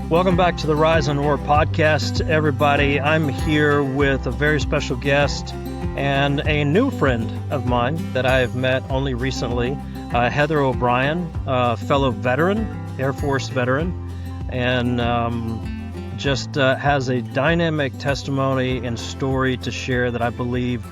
Welcome back to the Rise and Roar podcast, everybody. I'm here with a very special guest and a new friend of mine that I have met only recently, Heather O'Brien, fellow veteran, Air Force veteran, and just has a dynamic testimony and story to share that I believe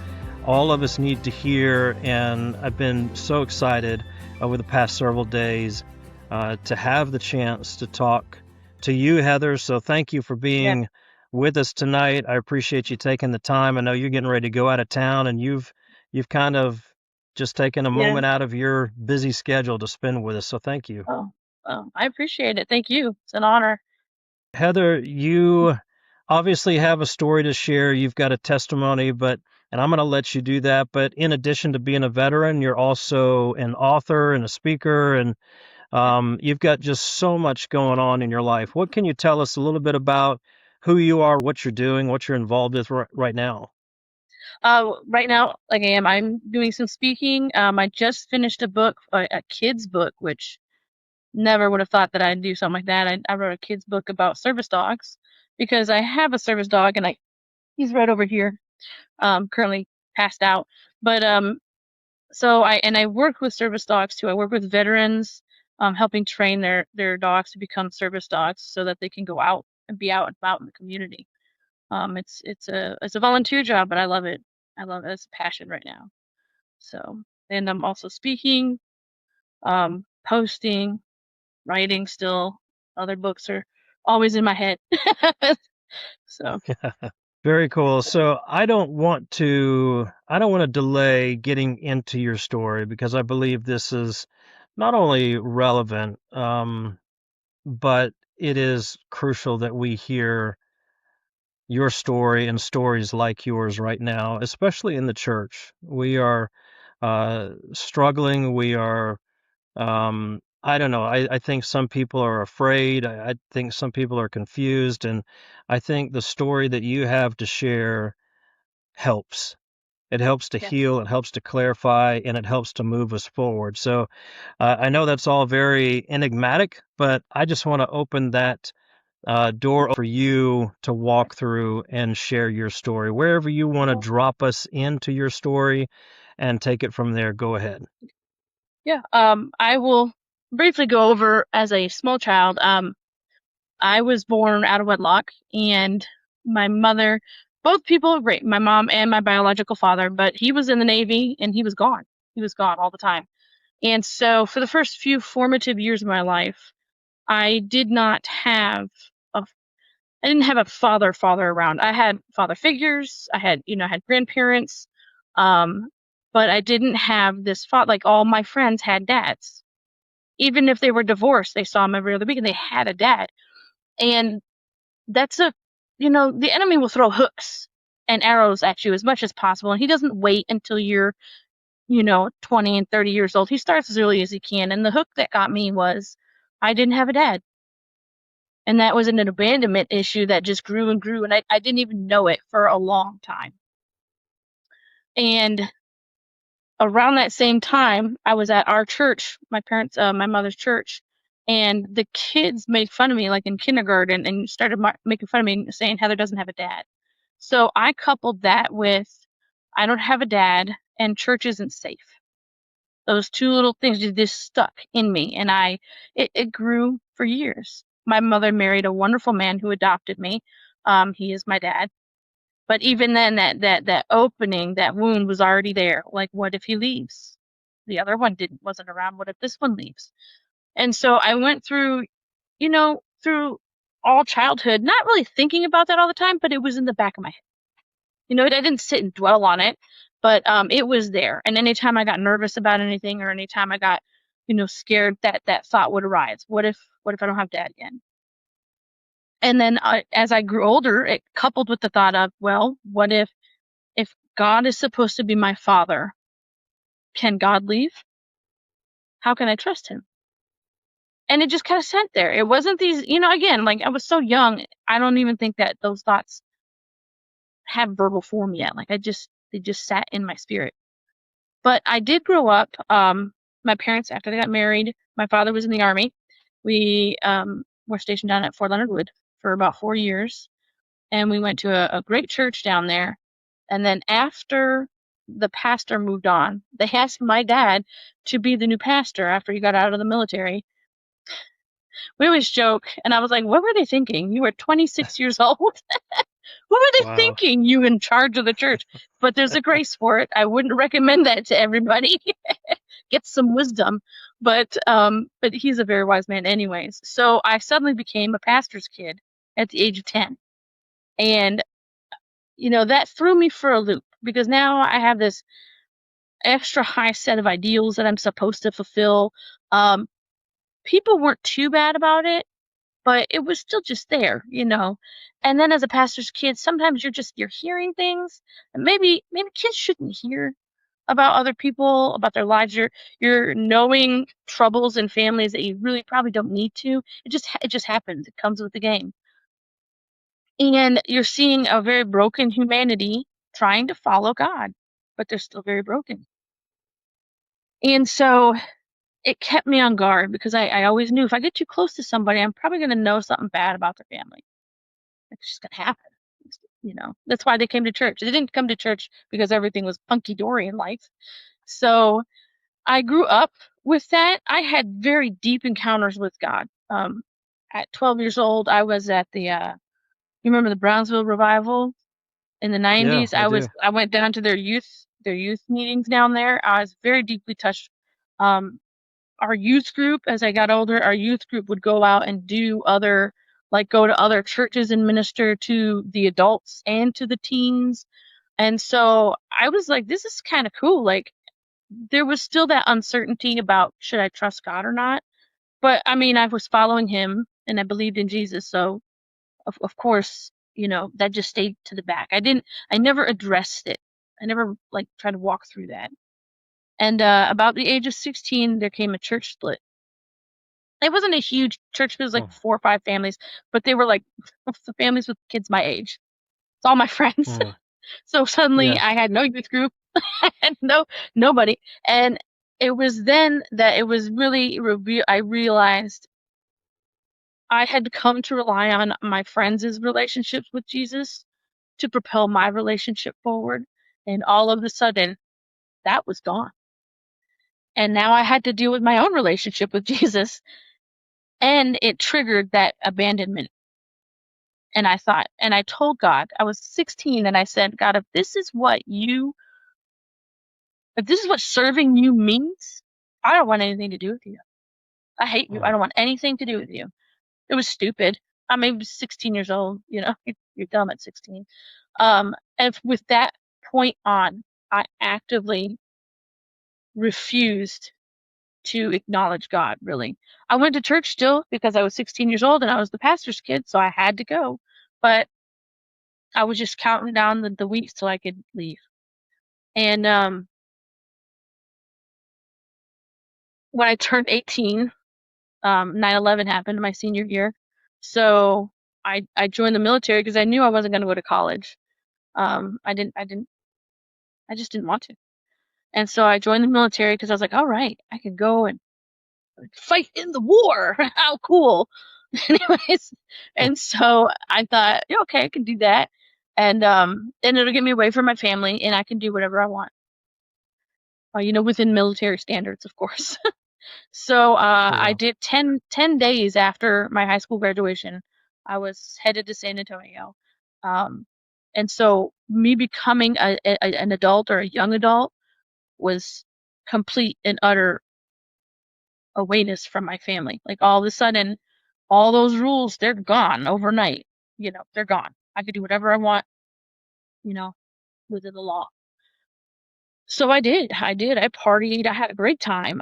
all of us need to hear. And I've been so excited over the past several days to have the chance to talk to you, Heather. So thank you for being with us tonight. I appreciate you taking the time. I know you're getting ready to go out of town, and you've kind of just taken a moment out of your busy schedule to spend with us. So thank you. Oh, I appreciate it. Thank you. It's an honor. Heather, you obviously have a story to share. You've got a testimony, and I'm going to let you do that. But in addition to being a veteran, you're also an author and a speaker, and you've got just so much going on in your life. What can you tell us a little bit about who you are, what you're doing, what you're involved with right now? Right now, like I'm doing some speaking. I just finished a book, a kid's book, which never would have thought that I'd do something like that. I wrote a kid's book about service dogs because I have a service dog, and he's right over here, currently passed out. But so I work with service dogs too. I work with veterans, helping train their dogs to become service dogs so that they can go out and be out and about in the community. It's a volunteer job, but I love it. I love it. It's a passion right now. So, and I'm also speaking, posting, writing still. Other books are always in my head. So, Very cool. So I don't want to delay getting into your story because I believe this is not only relevant, but it is crucial that we hear your story and stories like yours right now, especially in the church. We are struggling. We are, I don't know. I think some people are afraid. I think some people are confused. And I think the story that you have to share helps. It helps to yeah. heal, it helps to clarify, and it helps to move us forward. So I know that's all very enigmatic, but I just want to open that door for you to walk through and share your story. Wherever you want to drop us into your story and take it from there, go ahead. Yeah. I will briefly go over as a small child. I was born out of wedlock, and my mother, both people are great, my mom and my biological father, but he was in the Navy and he was gone. He was gone all the time. And so for the first few formative years of my life, I did not have I didn't have a father around. I had father figures. I had grandparents. Um, but I didn't have this father. Like, all my friends had dads. Even if they were divorced, they saw him every other week and they had a dad. And that's the enemy will throw hooks and arrows at you as much as possible. And he doesn't wait until you're, 20 and 30 years old. He starts as early as he can. And the hook that got me was I didn't have a dad. And that was an abandonment issue that just grew and grew. And I didn't even know it for a long time. And around that same time, I was at our church, my mother's church, and the kids made fun of me, like in kindergarten, and started making fun of me, saying Heather doesn't have a dad. So I coupled that with I don't have a dad and church isn't safe. Those two little things just stuck in me, and it grew for years. My mother married a wonderful man who adopted me. He is my dad. But even then, that opening, that wound was already there. Like, what if he leaves? The other one wasn't around. What if this one leaves? And so I went through, through all childhood, not really thinking about that all the time, but it was in the back of my head. I didn't sit and dwell on it, but it was there. And anytime I got nervous about anything, or anytime I got, scared, that thought would arise. What if I don't have dad again? And then as I grew older, it coupled with the thought of, well, what if God is supposed to be my father, can God leave? How can I trust him? And it just kind of sat there. It wasn't these, again, like I was so young, I don't even think that those thoughts have verbal form yet. Like they just sat in my spirit. But I did grow up. My parents, after they got married, my father was in the Army. We were stationed down at Fort Leonard Wood for about 4 years, and we went to a great church down there. And then after the pastor moved on, they asked my dad to be the new pastor after he got out of the military. We always joke, and I was like, what were they thinking? You were 26 years old. What were they Wow. thinking? You in charge of the church? But there's a grace for it. I wouldn't recommend that to everybody. Get some wisdom. But he's a very wise man anyways. So I suddenly became a pastor's kid at the age of 10. And that threw me for a loop because now I have this extra high set of ideals that I'm supposed to fulfill. People weren't too bad about it, but it was still just there. And then as a pastor's kid, sometimes you're hearing things and maybe kids shouldn't hear about other people, about their lives. You're knowing troubles in families that you really probably don't need to. It just happens. It comes with the game. And you're seeing a very broken humanity trying to follow God, but they're still very broken. And so it kept me on guard because I always knew if I get too close to somebody, I'm probably going to know something bad about their family. It's just going to happen. That's why they came to church. They didn't come to church because everything was hunky dory in life. So I grew up with that. I had very deep encounters with God. At 12 years old, I was at you remember the Brownsville revival in the Yeah, 90s? I do. I went down to their youth meetings down there. I was very deeply touched. Um, our youth group, as I got older, our youth group would go out and go to other churches and minister to the adults and to the teens. And so I was like, this is kind of cool. Like, there was still that uncertainty about should I trust God or not. But I mean, I was following him and I believed in Jesus. So of course, that just stayed to the back. I never addressed it. I never like tried to walk through that. And about the age of 16, there came a church split. It wasn't a huge church. It was like Oh, 4 or 5 families, but they were like the families with kids my age. It's all my friends. oh, So suddenly yeah. I had no youth group and nobody. And it was then that it was really I realized I had come to rely on my friends' relationships with Jesus to propel my relationship forward. And all of a sudden, that was gone. And now I had to deal with my own relationship with Jesus. And it triggered that abandonment. And I told God, I was 16, and I said, God, if this is what serving you means, I don't want anything to do with you. I hate you. I Oh, don't want anything to do with you. It was stupid. I mean, I was 16 years old, you're dumb at 16. And with that point on, I actively refused to acknowledge God, really. I went to church still because I was 16 years old and I was the pastor's kid, so I had to go. But I was just counting down the weeks till I could leave. And when I turned 18, 9/11 happened my senior year. So I joined the military because I knew I wasn't going to go to college. I just didn't want to. And so I joined the military because I was like, all right, I can go and fight in the war. How cool. Anyways, and so I thought, yeah, okay, I can do that. And it'll get me away from my family and I can do whatever I want. Within military standards, of course. So I yeah. did 10 days after my high school graduation. I was headed to San Antonio. Um, and so me becoming an adult or a young adult was complete and utter awareness from my family. Like all of a sudden, all those rules, they're gone overnight. They're gone. I could do whatever I want, you know, within the law. So I did. I partied. I had a great time.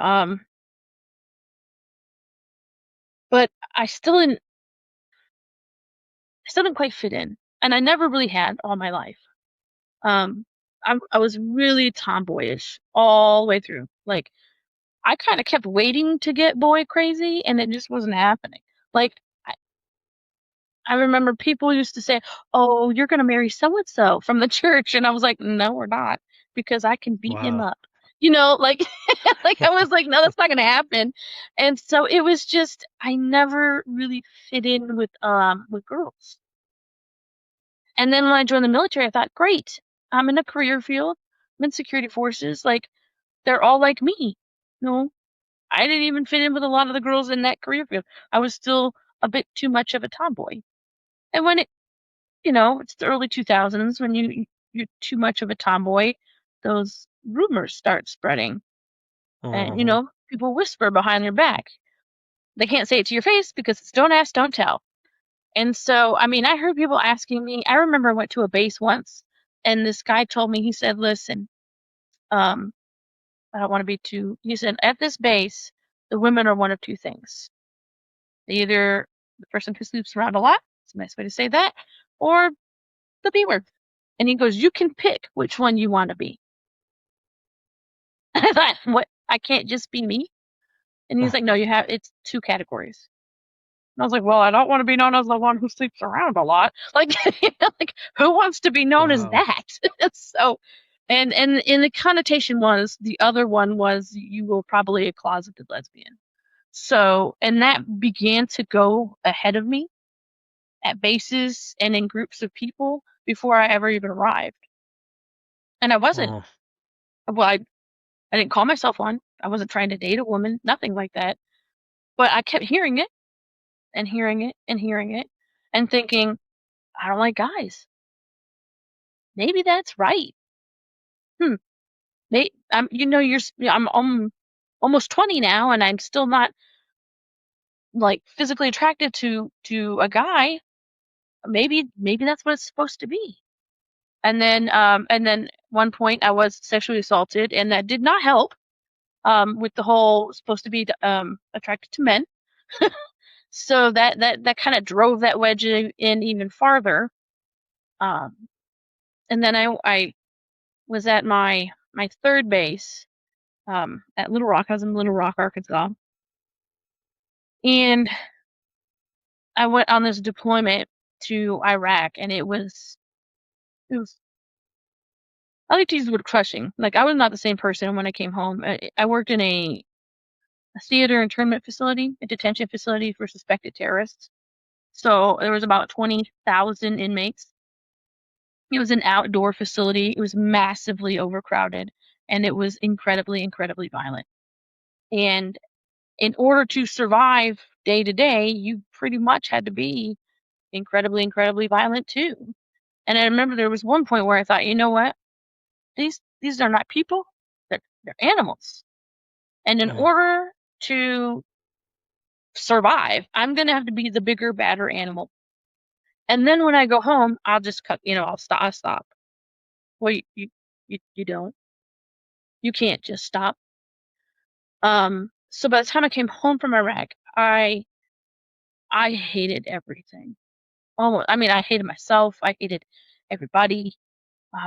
But I still didn't quite fit in. And I never really had all my life. Um, I was really tomboyish all the way through. Like I kind of kept waiting to get boy crazy and it just wasn't happening. Like I remember people used to say, "Oh, you're gonna marry so and so from the church," and I was like, "No, we're not, because I can beat him Wow. up." like, like I was like, no, that's not going to happen. And so it was just, I never really fit in with girls. And then when I joined the military, I thought, great, I'm in a career field, I'm in security forces, like, they're all like me. No, I didn't even fit in with a lot of the girls in that career field. I was still a bit too much of a tomboy. And when it's the early 2000s, when you're too much of a tomboy, those rumors start spreading. And, Mm-hmm. people whisper behind your back. They can't say it to your face because it's don't ask, don't tell. And so, I mean, I heard people asking me. I remember I went to a base once, and this guy told me, he said, listen, um, I don't want to be too, he said, at this base, the women are one of two things. Either the person who sleeps around a lot, it's a nice way to say that, or the B word. And he goes, you can pick which one you want to be. I thought, what? I can't just be me? And he's like, no, it's two categories. And I was like, well, I don't want to be known as the one who sleeps around a lot. Like, like who wants to be known as Wow. that? So, and the connotation was, the other one was, you were probably a closeted lesbian. So, and that began to go ahead of me at bases and in groups of people before I ever even arrived. And I wasn't. Oh, Well, I didn't call myself one. I wasn't trying to date a woman, nothing like that. But I kept hearing it and hearing it and hearing it and thinking, I don't like guys. Maybe that's right. Hmm. I'm almost 20 now, and I'm still not like physically attracted to a guy. Maybe that's what it's supposed to be. And then one point I was sexually assaulted, and that did not help. With the whole supposed to be attracted to men. So that kind of drove that wedge in even farther. Um, and then I was at my third base at Little Rock. I was in Little Rock, Arkansas, and I went on this deployment to Iraq, and it was I like to use the word crushing. Like, I was not the same person when I came home. I worked in a theater internment facility, a detention facility for suspected terrorists. So there was about 20,000 inmates. It was an outdoor facility. It was massively overcrowded, and it was incredibly, incredibly violent. And in order to survive day to day, you pretty much had to be incredibly, incredibly violent too. And I remember there was one point where I thought, you know what? These are not people. They're animals. And in mm, order to survive, I'm gonna have to be the bigger, badder animal. And then when I go home, I'll just cut. I'll stop. Well, you don't. You can't just stop. So by the time I came home from Iraq, I hated everything. Almost, I mean, I hated myself. I hated everybody.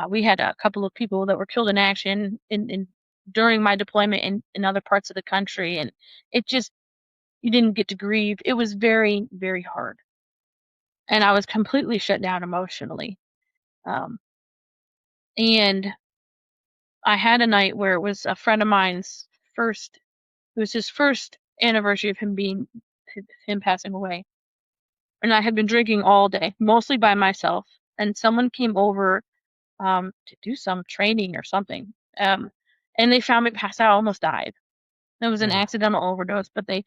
We had a couple of people that were killed in action in during my deployment in other parts of the country, and it just, you didn't get to grieve. It was very, very hard, and I was completely shut down emotionally. Um, and I had a night where it was a friend of mine's first. It was his first anniversary of him passing away, and I had been drinking all day, mostly by myself. And someone came over to do some training or something, and they found me passed out, almost died. It was an mm, accidental overdose, but they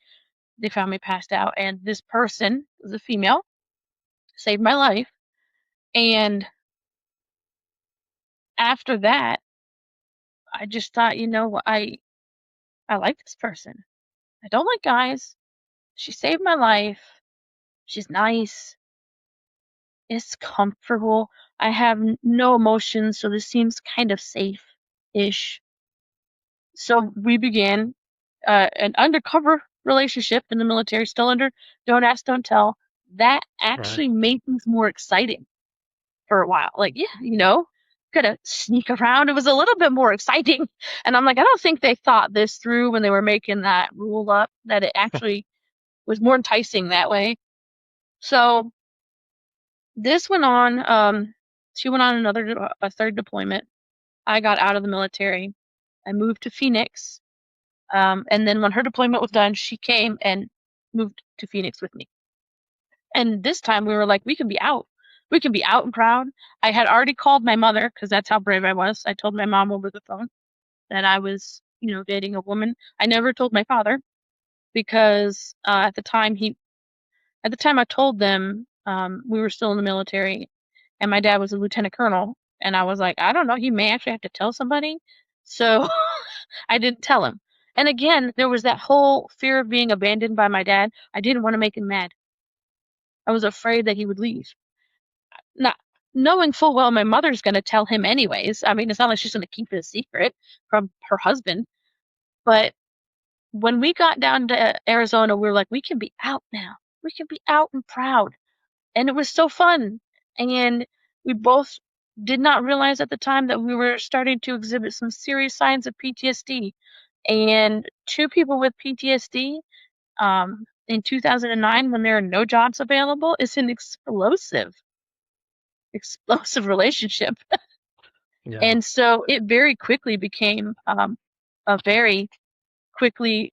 found me passed out, and this person was a female, saved my life. And after that, I just thought, I like this person. I don't like guys. She saved my life. She's nice. It's comfortable. I have no emotions, so this seems kind of safe-ish. So we began an undercover relationship in the military, still under don't ask, don't tell. That right. actually made things more exciting for a while. Like, yeah, gotta sneak around. It was a little bit more exciting. And I'm like, I don't think they thought this through when they were making that rule up, that it actually was more enticing that way. So this went on. She went on a third deployment. I got out of the military. I moved to Phoenix. And then when her deployment was done, she came and moved to Phoenix with me. And this time we were like, we can be out. We can be out and proud. I had already called my mother because that's how brave I was. I told my mom over the phone that I was, dating a woman. I never told my father because at the time I told them, we were still in the military and my dad was a lieutenant colonel. And I was like, I don't know, he may actually have to tell somebody. So I didn't tell him. And again, there was that whole fear of being abandoned by my dad. I didn't want to make him mad. I was afraid that he would leave. Not knowing full well my mother's going to tell him anyways. I mean, it's not like she's going to keep it a secret from her husband. But when we got down to Arizona, we were like, we can be out now. We can be out and proud. And it was so fun. And we both did not realize at the time that we were starting to exhibit some serious signs of PTSD. And two people with PTSD, in 2009, when there are no jobs available, is an explosive relationship. Yeah. And so it very quickly became a very quickly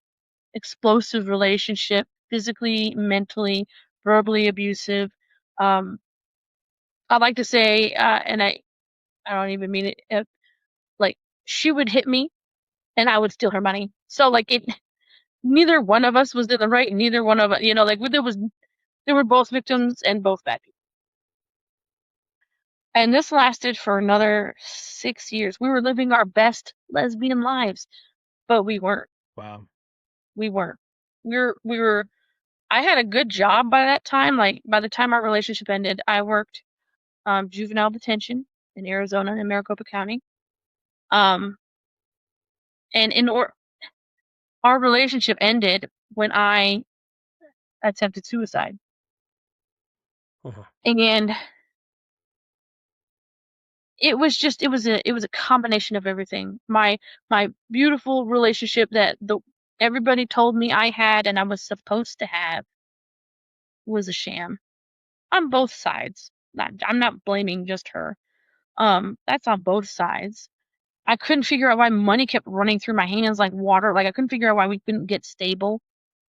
explosive relationship, physically, mentally, verbally abusive. I like to say, and I don't even mean it, like she would hit me and I would steal her money. So like neither one of us was in the right, and neither one of us, like they were both victims and both bad people. And this lasted for another 6 years. We were living our best lesbian lives, but we weren't. Wow. We weren't. We were. I had a good job by that time. Like by the time our relationship ended, I worked juvenile detention in Arizona in Maricopa County. Um, and our relationship ended when I attempted suicide. Uh-huh. And it was a combination of everything. My beautiful relationship that everybody told me I had and I was supposed to have was a sham on both sides. I'm not blaming just her. That's on both sides. I couldn't figure out why money kept running through my hands like water. Like I couldn't figure out why we couldn't get stable.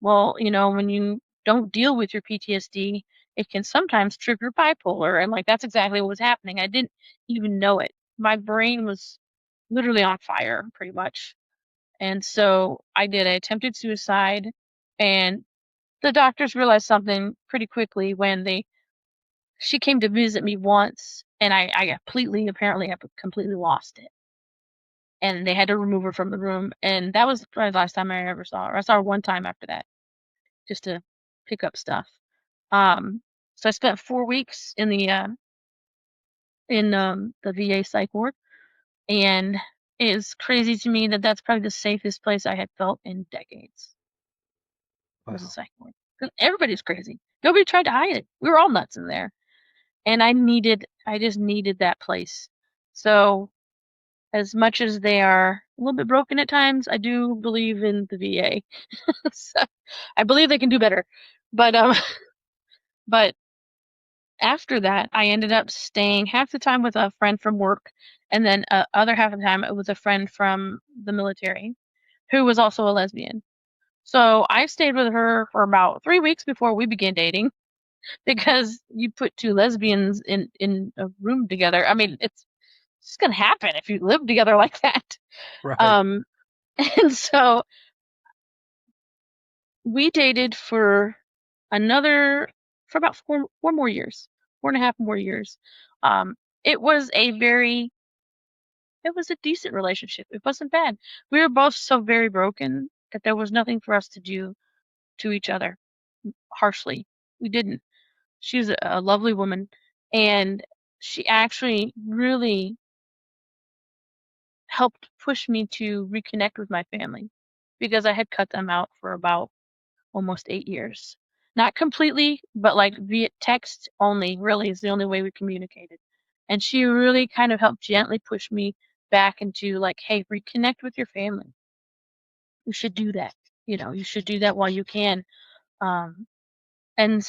Well, when you don't deal with your PTSD, it can sometimes trigger bipolar, and like that's exactly what was happening. I didn't even know it. My brain was literally on fire, pretty much. And so I attempted suicide, and the doctors realized something pretty quickly when she came to visit me once, and I apparently I completely lost it. And they had to remove her from the room, and that was probably the last time I ever saw her. I saw her one time after that, just to pick up stuff. So I spent 4 weeks in the VA psych ward, and it's crazy to me that that's probably the safest place I had felt in decades. Was a Wow. psych ward. 'Cause everybody's crazy. Nobody tried to hide it. We were all nuts in there, and I just needed that place. So as much as they are a little bit broken at times, I do believe in the VA. So, I believe they can do better. But but after that, I ended up staying half the time with a friend from work, and then other half of the time it was a friend from the military who was also a lesbian. So I stayed with her for about 3 weeks before we began dating because you put two lesbians in a room together. I mean, it's just gonna happen if you live together like that. Right. Um, and so we dated for about four more years, 4.5 more years. Um, it was it was a decent relationship. It wasn't bad. We were both so very broken that there was nothing for us to do to each other harshly. We didn't. She was a lovely woman, and she actually really helped push me to reconnect with my family because I had cut them out for about almost 8 years. Not completely, but like via text only, really, is the only way we communicated. And she really kind of helped gently push me back into like, hey, reconnect with your family. You should do that. You should do that while you can. Um, and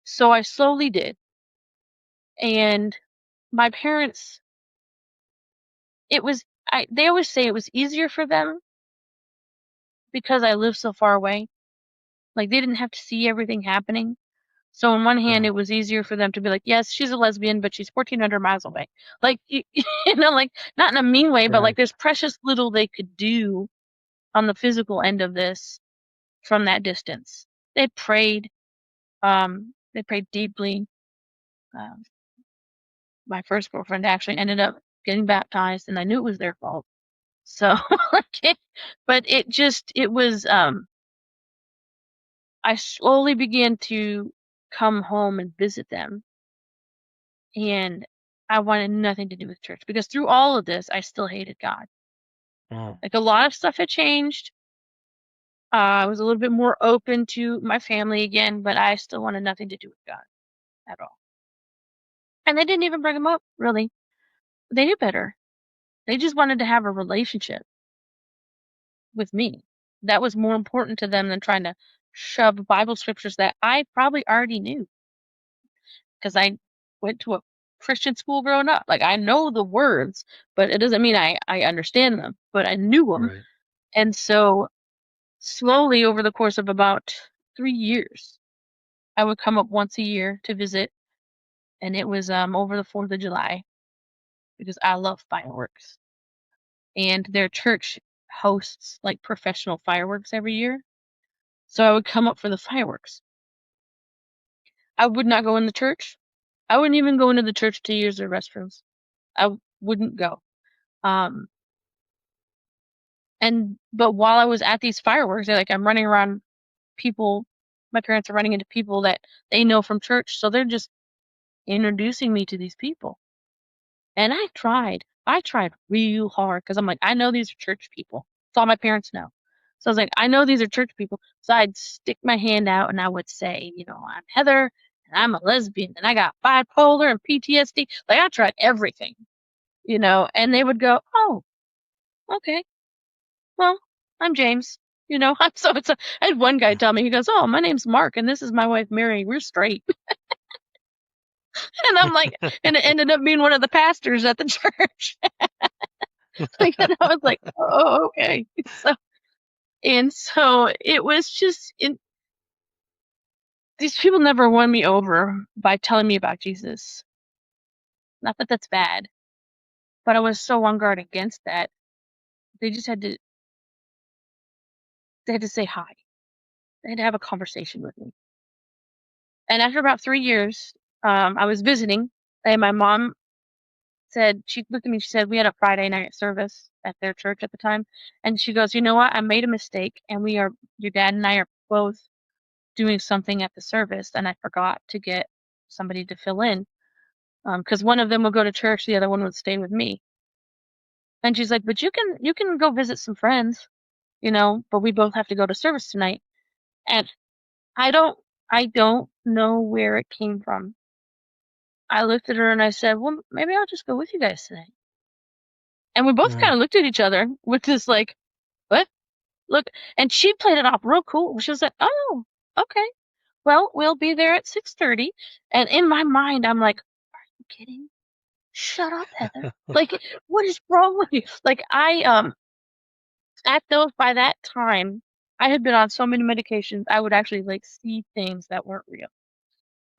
so I slowly did. And my parents, it was, they always say it was easier for them because I live so far away. Like, they didn't have to see everything happening. So on one hand, it was easier for them to be like, yes, she's a lesbian, but she's 1,400 miles away. Like, like, not in a mean way, but like, Right. there's precious little they could do on the physical end of this from that distance. They prayed. They prayed deeply. Um, my first girlfriend actually ended up getting baptized, and I knew it was their fault. So, but it was, I slowly began to come home and visit them, and I wanted nothing to do with church because through all of this, I still hated God. Mm. Like, a lot of stuff had changed. I was a little bit more open to my family again, but I still wanted nothing to do with God at all. And they didn't even bring him up, really. They knew better. They just wanted to have a relationship with me. That was more important to them than trying to shove Bible scriptures that I probably already knew because I went to a Christian school growing up. Like, I know the words, but it doesn't mean I understand them, but I knew them. Right. And so slowly over the course of about 3 years, I would come up once a year to visit. And it was over the 4th of July because I love fireworks. And their church hosts like professional fireworks every year. So I would come up for the fireworks. I would not go in the church. I wouldn't even go into the church to use their restrooms. I wouldn't go. Um, but while I was at these fireworks, like, I'm running around people, my parents are running into people that they know from church, so they're just introducing me to these people. And I tried real hard because I'm like, I know these are church people. That's all my parents know. So I was like, I know these are church people. So I'd stick my hand out and I would say, I'm Heather and I'm a lesbian and I got bipolar and PTSD. Like, I tried everything, and they would go, oh, okay, well, I'm James. I had one guy tell me, he goes, oh, my name's Mark and this is my wife Mary. We're straight. And I'm like, and it ended up being one of the pastors at the church. Like, and I was like, oh, okay. So it was just, these people never won me over by telling me about Jesus. Not that that's bad, but I was so on guard against that. They just they had to say hi. They had to have a conversation with me. And after about 3 years, I was visiting, and my mom she looked at me, she said, we had a Friday night service at their church at the time. And she goes, you know what? I made a mistake, and your dad and I are both doing something at the service, and I forgot to get somebody to fill in. Because one of them would go to church, the other one would stay with me. And she's like, but you can go visit some friends, but we both have to go to service tonight. And I don't know where it came from. I looked at her and I said, well, maybe I'll just go with you guys tonight. And we both kind Mm. of looked at each other with this like, what? Look, and she played it off real cool. She was like, oh, okay. Well, we'll be there at 6:30. And in my mind, I'm like, are you kidding? Shut up, Heather. Like, what is wrong with you? Like, by that time, I had been on so many medications, I would actually like see things that weren't real.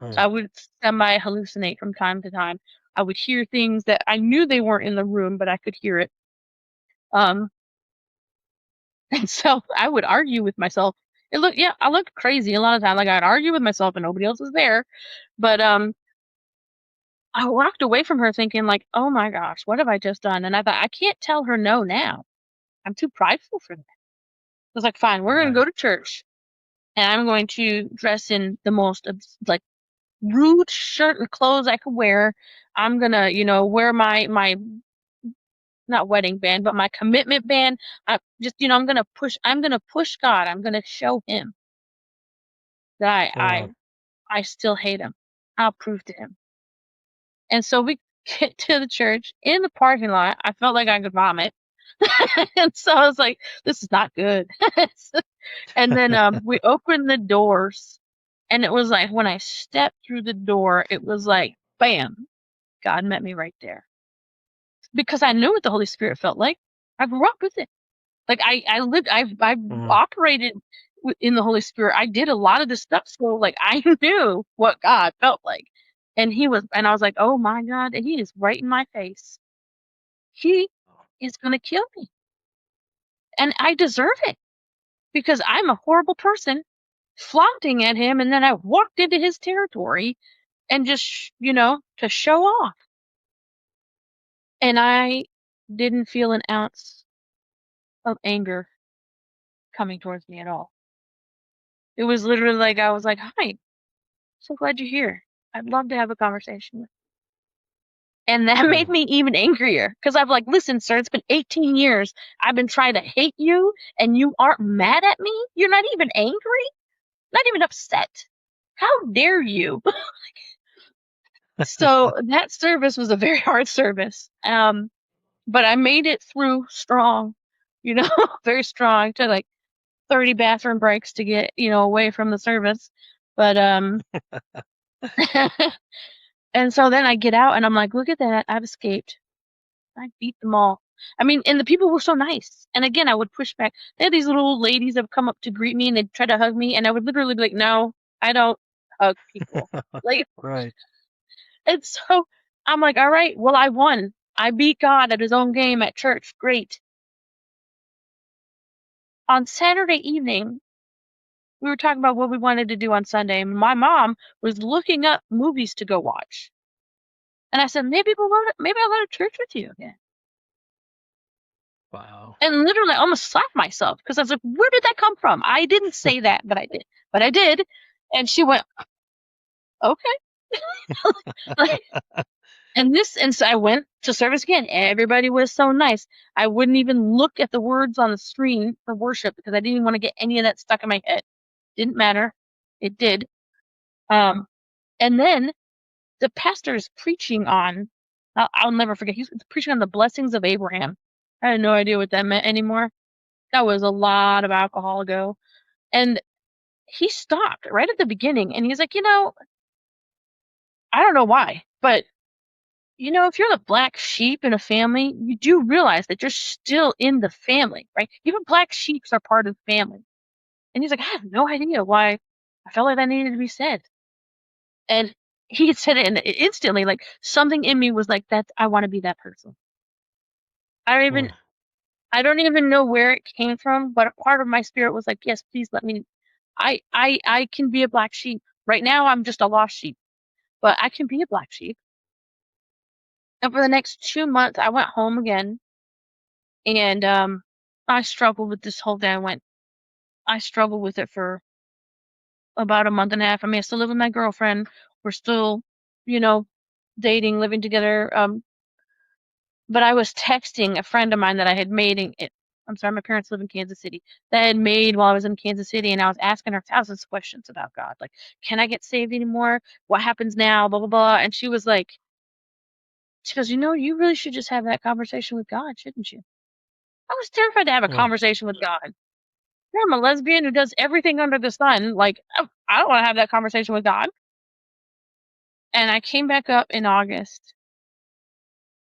Mm. I would semi hallucinate from time to time. I would hear things that I knew they weren't in the room, but I could hear it. Um, and so I would argue with myself. I looked crazy a lot of times. Like, I'd argue with myself and nobody else was there. But I walked away from her thinking like, oh my gosh, what have I just done? And I thought, I can't tell her no now. I'm too prideful for that. I was like, fine, we're gonna go Right. to church, and I'm going to dress in the most like rude shirt and clothes I could wear. I'm gonna, wear my not wedding band, but my commitment band. I'm gonna push God. I'm gonna show him that Mm. I still hate him. I'll prove to him. And so we get to the church in the parking lot. I felt like I could vomit. And so I was like, this is not good. And then we opened the doors, and it was like when I stepped through the door, it was like, bam, God met me right there. because I knew what the Holy Spirit felt like. I grew up with it. Like I Mm. operated in the Holy Spirit. I did a lot of this stuff, so like I knew what God felt like, and I was like, oh my God, and He is right in my face. He is gonna kill me, and I deserve it because I'm a horrible person, flaunting at Him, and then I walked into His territory and just to show off, and I didn't feel an ounce of anger coming towards me at all. It was literally like I was like, "Hi, so glad you're here. I'd love to have a conversation with you." And that made Mm. me even angrier because I'm like, listen, sir, it's been 18 years. I've been trying to hate you and you aren't mad at me. You're not even angry, not even upset. How dare you? So that service was a very hard service. But I made it through strong, very strong to like 30 bathroom breaks to get, away from the service. But, and so then I get out and I'm like, look at that. I've escaped. I beat them all. I mean, and the people were so nice. And again, I would push back. They had these little old ladies that would come up to greet me and they'd try to hug me. And I would literally be like, no, I don't hug people. Like, Right. and so I'm like, all right, well, I won. I beat God at His own game at church. Great. On Saturday evening, we were talking about what we wanted to do on Sunday. And my mom was looking up movies to go watch. And I said, maybe I'll go to church with you again. Wow. And literally I almost slapped myself because I was like, where did that come from? I didn't say that, but I did. But I did. And she went, okay. Like, and so I went to service again. Everybody was so nice. I wouldn't even look at the words on the screen for worship because I didn't even want to get any of that stuck in my head. Didn't matter. It did. And then the pastor is preaching on, I'll never forget, he was preaching on the blessings of Abraham. I had no idea what that meant anymore. That was a lot of alcohol ago. And he stopped right at the beginning and he's like, I don't know why, but if you're the black sheep in a family, you do realize that you're still in the family, right? Even black sheeps are part of the family. And he's like, I have no idea why I felt like that needed to be said. And he had said it and instantly, like something in me was like, that I want to be that person. I don't even Mm. I don't even know where it came from, but a part of my spirit was like, yes, please let me. I can be a black sheep. Right now, I'm just a lost sheep, but I can be a black sheep. And for the next 2 months, I went home again, and I struggled with this whole thing. I struggled with it for about a month and a half. I mean, I still live with my girlfriend. We're still, you know, dating, living together. But I was texting a friend of mine that I had made I'm sorry, my parents live in Kansas City. That I had made while I was in Kansas City, and I was asking her thousands of questions about God. Like, can I get saved anymore? What happens now? Blah blah blah. And she goes, you really should just have that conversation with God, shouldn't you? I was terrified to have a Mm. conversation with God. I'm a lesbian who does everything under the sun. Like, I don't want to have that conversation with God. And I came back up in August,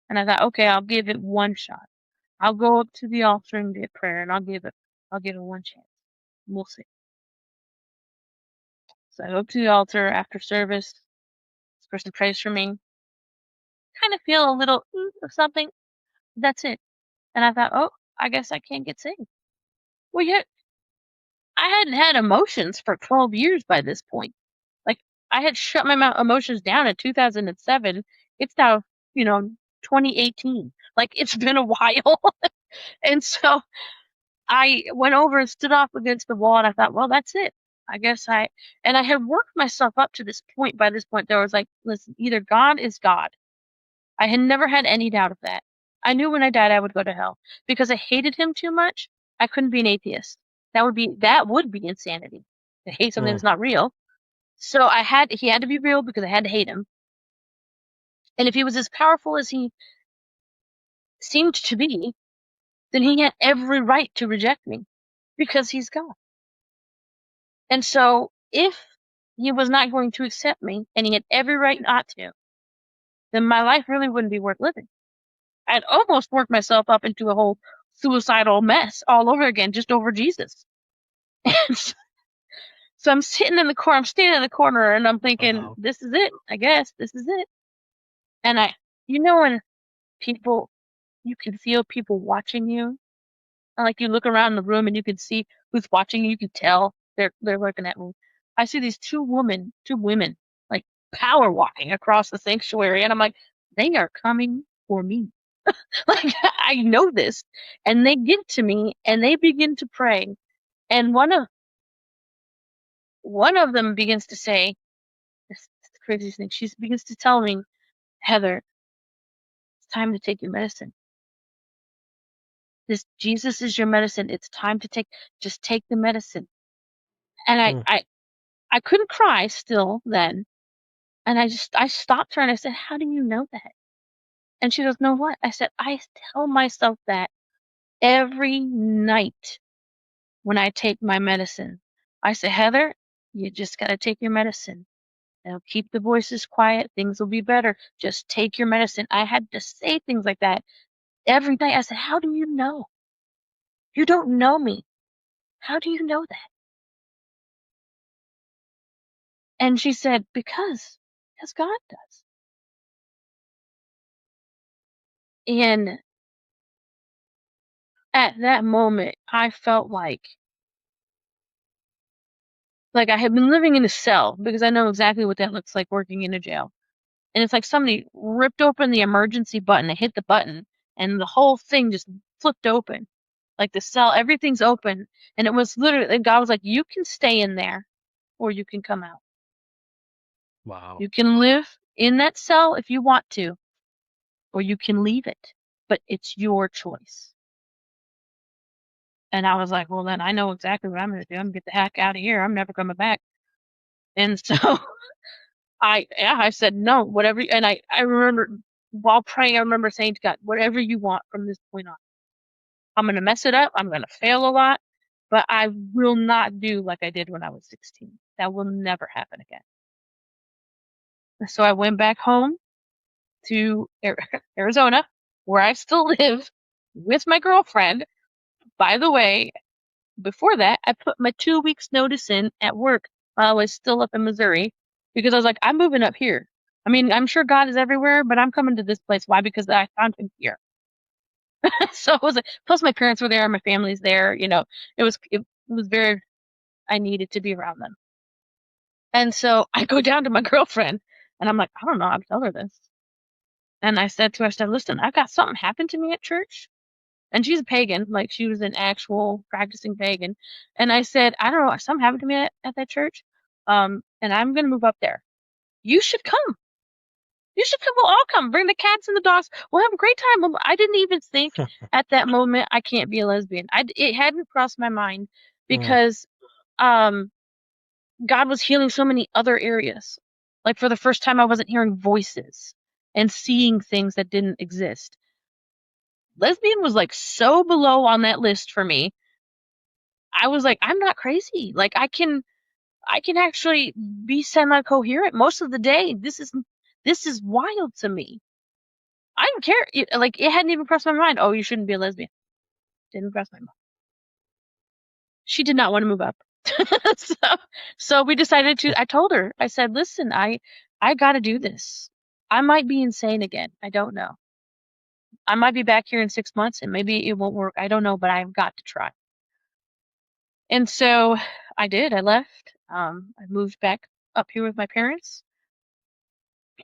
and I thought, okay, I'll give it one shot. I'll go up to the altar and get prayer, and I'll give it one chance. We'll see. So I go up to the altar after service. This person prays for me. Kind of feel a little of something. That's it. And I thought, oh, I guess I can't get saved. Well, yet I hadn't had emotions for 12 years by this point. Like, I had shut my emotions down in 2007. It's now, you know, 2018. Like, it's been a while. And so I went over and stood off against the wall and I thought, well, that's it. And I had worked myself up to this point. By this point, there was like, listen, either God is God. I had never had any doubt of that. I knew when I died, I would go to hell because I hated him too much. I couldn't be an atheist. That would be insanity to hate something Mm. that's not real. So he had to be real because I had to hate him. And if he was as powerful as he seemed to be, then he had every right to reject me because he's God. And so if he was not going to accept me and he had every right not to, then my life really wouldn't be worth living. I'd almost worked myself up into a whole suicidal mess all over again, just over Jesus. And so I'm sitting in the corner, I'm standing in the corner, and I'm thinking, Wow. this is it. I guess this is it. And when people, you can feel people watching you, and like you look around the room and you can see who's watching you. You can tell they're looking at me. I see these two women, like power walking across the sanctuary, and I'm like, they are coming for me. Like I know this, and they get to me and they begin to pray, and one of them begins to say, this is the craziest thing. She begins to tell me, Heather, it's time to take your medicine. This Jesus is your medicine. It's time to just take the medicine. And Mm. I couldn't cry still then. And I stopped her and I said, how do you know that? And she goes, know what? I said, I tell myself that every night when I take my medicine. I said, Heather, you just got to take your medicine. It'll keep the voices quiet. Things will be better. Just take your medicine. I had to say things like that every night. I said, how do you know? You don't know me. How do you know that? And she said, because God does. And at that moment, I felt like I had been living in a cell, because I know exactly what that looks like, working in a jail. And it's like somebody ripped open the emergency button, they hit the button, and the whole thing just flipped open. Like the cell, everything's open. And it was literally, God was like, you can stay in there or you can come out. Wow. You can live in that cell if you want to, or you can leave it, but it's your choice. And I was like, well, then I know exactly what I'm going to do. I'm going to get the heck out of here. I'm never coming back. And so I said, no, whatever. And I remember while praying, I remember saying to God, whatever you want from this point on. I'm going to mess it up. I'm going to fail a lot, but I will not do like I did when I was 16. That will never happen again. So I went back home to Arizona, where I still live with my girlfriend. By the way, before that, I put my 2 weeks notice in at work while I was still up in Missouri, because I was like, I'm moving up here. I mean, I'm sure God is everywhere, but I'm coming to this place. Why? Because I found him here. So it was like, plus my parents were there, my family's there, it was very, I needed to be around them. And so I go down to my girlfriend and I'm like, I don't know, I'll tell her this. And I said to her, I said, listen, I got something happen to me at church. And she's a pagan, like she was an actual practicing pagan. And I said, I don't know, something happened to me at that church. And I'm gonna move up there. You should come. You should come. We'll all come. Bring the cats and the dogs. We'll have a great time. I didn't even think at that moment I can't be a lesbian. It hadn't crossed my mind, Mm. because God was healing so many other areas. Like for the first time, I wasn't hearing voices and seeing things that didn't exist. Lesbian was like so below on that list for me. I was like, I'm not crazy. Like I can actually be semi-coherent most of the day. This is wild to me. I don't care. It hadn't even crossed my mind. Oh, you shouldn't be a lesbian. Didn't cross my mind. She did not want to move up. so, so we decided to. I told her. I said, "Listen, I got to do this. I might be insane again. I don't know. I might be back here in 6 months, and maybe it won't work. I don't know, but I've got to try." And so I did. I left. I moved back up here with my parents,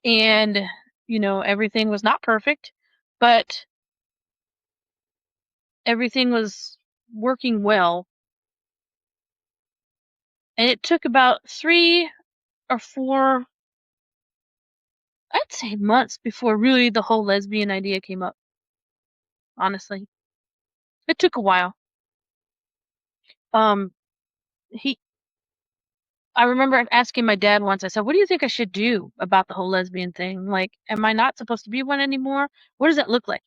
and everything was not perfect, but everything was working well. And it took about 3 or 4, I'd say, months before really the whole lesbian idea came up. Honestly, it took a while. Um, he, I remember asking my dad once. I said, "What do you think I should do about the whole lesbian thing? Like, am I not supposed to be one anymore? What does that look like?"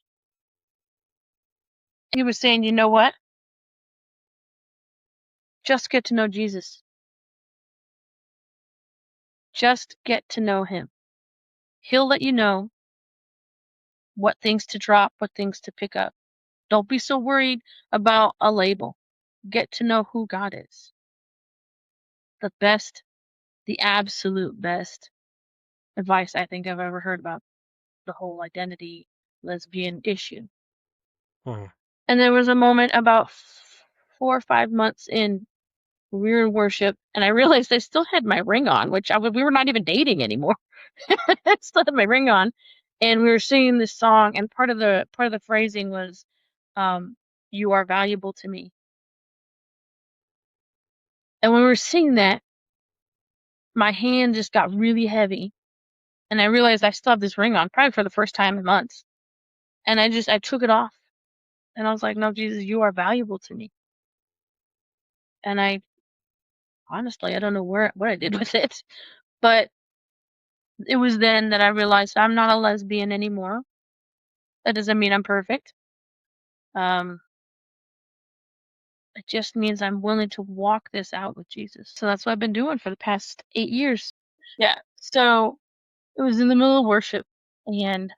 He was saying, "You know what? Just get to know Jesus. Just get to know him. He'll let you know what things to drop, what things to pick up. Don't be so worried about a label. Get to know who God is. The best, the absolute best advice I think I've ever heard about the whole identity lesbian issue. Hmm. And there was a moment about 4 or 5 months in, we were in worship, and I realized I still had my ring on, which we were not even dating anymore. I still had my ring on, and we were singing this song, and part of the phrasing was, "You are valuable to me." And when we were singing that, my hand just got really heavy, and I realized I still have this ring on, probably for the first time in months. And I took it off, and I was like, "No, Jesus, you are valuable to me." And honestly, I don't know what I did with it, but it was then that I realized I'm not a lesbian anymore. That doesn't mean I'm perfect. Um, it just means I'm willing to walk this out with Jesus. So that's what I've been doing for the past 8 years. Yeah. So it was in the middle of worship, and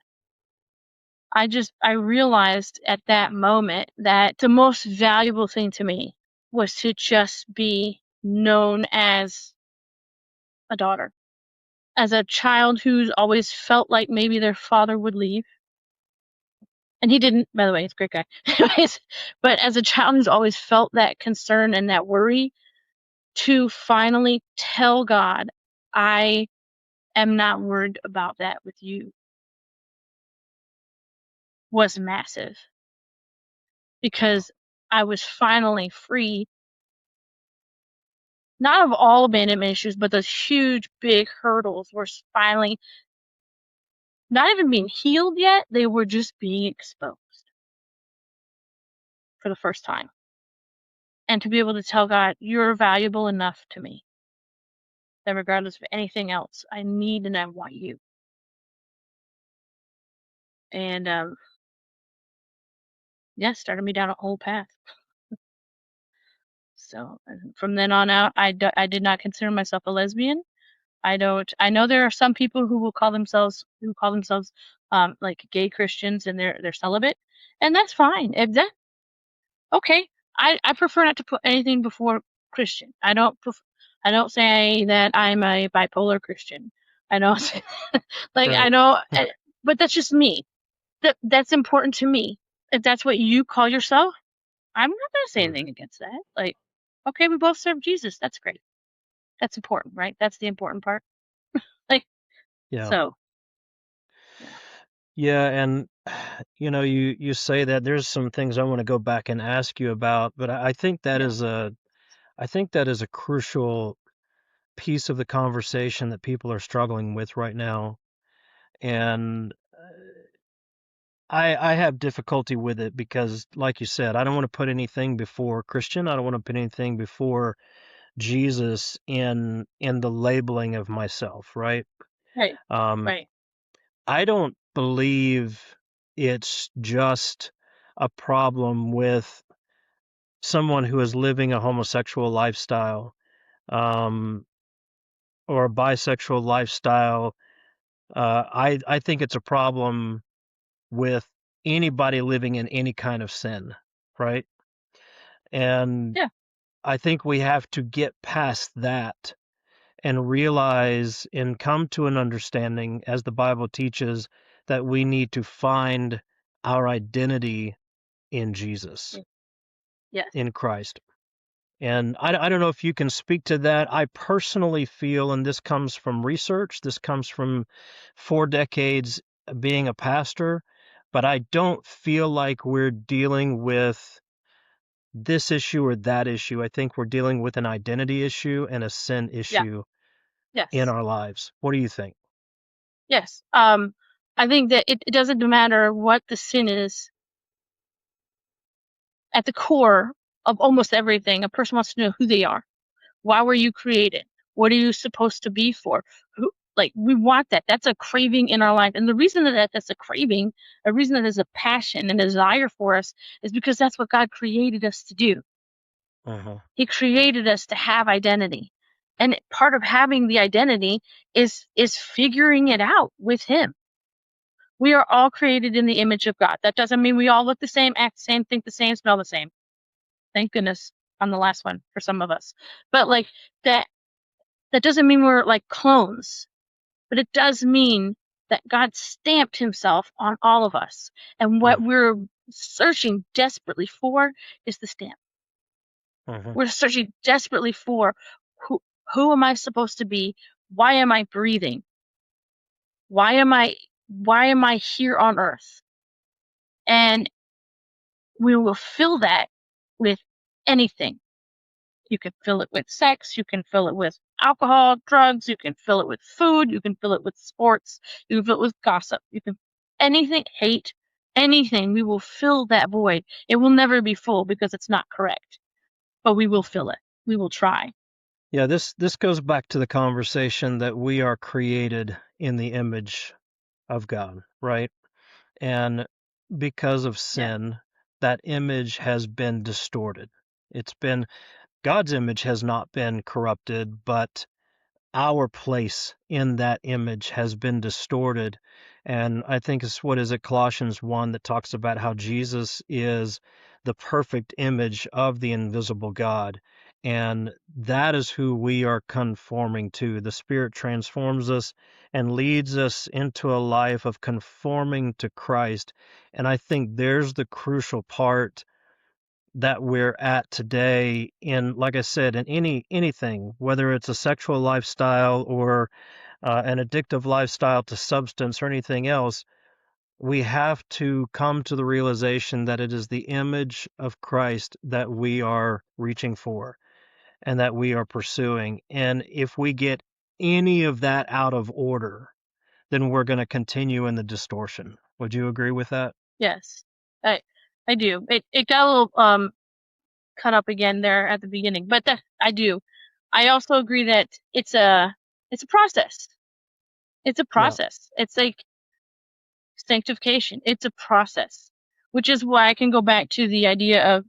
I realized at that moment that the most valuable thing to me was to just be known as a daughter, as a child who's always felt like maybe their father would leave. And he didn't, by the way, he's a great guy. Anyways, but as a child who's always felt that concern and that worry, to finally tell God, I am not worried about that with you, was massive, Wow. because I was finally free, not of all abandonment issues, but those huge, big hurdles were finally not even being healed yet. They were just being exposed for the first time. And to be able to tell God, you're valuable enough to me that regardless of anything else, I need and I want you. And yeah, started me down a whole path. So from then on out, I did not consider myself a lesbian. I don't. I know there are some people who call themselves like gay Christians, and they're celibate, and that's fine. If that okay, I prefer not to put anything before Christian. I don't say that I'm a bipolar Christian. I don't say, like I Right. know, but that's just me. That's important to me. If that's what you call yourself, I'm not gonna say Mhm. anything against that. Like, okay, we both serve Jesus. That's great. That's important, right? That's the important part. Like, Yeah. so yeah, Yeah, and you say that there's some things I want to go back and ask you about, but I think that yeah, is a crucial piece of the conversation that people are struggling with right now. And I have difficulty with it because, like you said, I don't want to put anything before Christian. I don't want to put anything before Jesus in the labeling of myself, right? right, Um, right, I don't believe it's just a problem with someone who is living a homosexual lifestyle, um, or a bisexual lifestyle. I think it's a problem with anybody living in any kind of sin, right? And yeah, I think we have to get past that and realize and come to an understanding, as the Bible teaches, that we need to find our identity in Jesus, yeah, yes, in Christ. And I don't know if you can speak to that. I personally feel, and this comes from research, this comes from 4 decades being a pastor, but I don't feel like we're dealing with this issue or that issue. I think we're dealing with an identity issue and a sin yeah, issue in yes, our lives. What do you think? yes. I think that it doesn't matter what the sin is. At the core of almost everything, a person wants to know who they are. Why were you created? What are you supposed to be for? Who, like, we want that. That's a craving in our life. And the reason that's a craving, a reason that is a passion and a desire for us, is because that's what God created us to do. Uh-huh. He created us to have identity. And part of having the identity is figuring it out with him. We are all created in the image of God. That doesn't mean we all look the same, act the same, think the same, smell the same. Thank goodness on the last one for some of us. But like that doesn't mean we're like clones. But it does mean that God stamped himself on all of us. And what we're searching desperately for is the stamp. Mm-hmm. We're searching desperately for who am I supposed to be? Why am I breathing? Why am I here on earth? And we will fill that with anything. You can fill it with sex, you can fill it with alcohol, drugs, you can fill it with food, you can fill it with sports, you can fill it with gossip, you can anything, hate, anything, we will fill that void. It will never be full because it's not correct. But we will fill it. We will try. Yeah, this goes back to the conversation that we are created in the image of God, right? And because of Yeah. sin, that image has been distorted. It's been God's image has not been corrupted, but our place in that image has been distorted. And I think it's what is it, Colossians 1 that talks about how Jesus is the perfect image of the invisible God. And that is who we are conforming to. The Spirit transforms us and leads us into a life of conforming to Christ. And I think there's the crucial part that we're at today in, like I said, in anything, whether it's a sexual lifestyle or an addictive lifestyle to substance or anything else. We have to come to the realization that it is the image of Christ that we are reaching for and that we are pursuing. And if we get any of that out of order, then we're going to continue in the distortion. Would you agree with that? Yes. I do. It got a little cut up again there at the beginning, but I do. I also agree that it's a process. It's a Yeah. process. It's like sanctification. It's a process, which is why I can go back to the idea of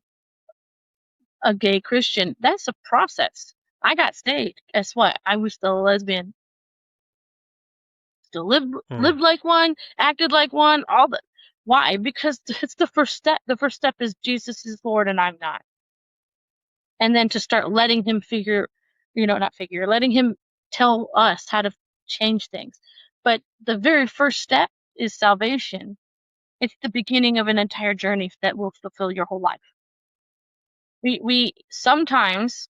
a gay Christian. That's a process. I got saved. Guess what? I was still a lesbian. Still Mm. lived like one, acted like one, all the why? Because it's the first step. The first step is Jesus is Lord and I'm not. And then to start letting him letting him tell us how to change things. But the very first step is salvation. It's the beginning of an entire journey that will fulfill your whole life. We sometimes,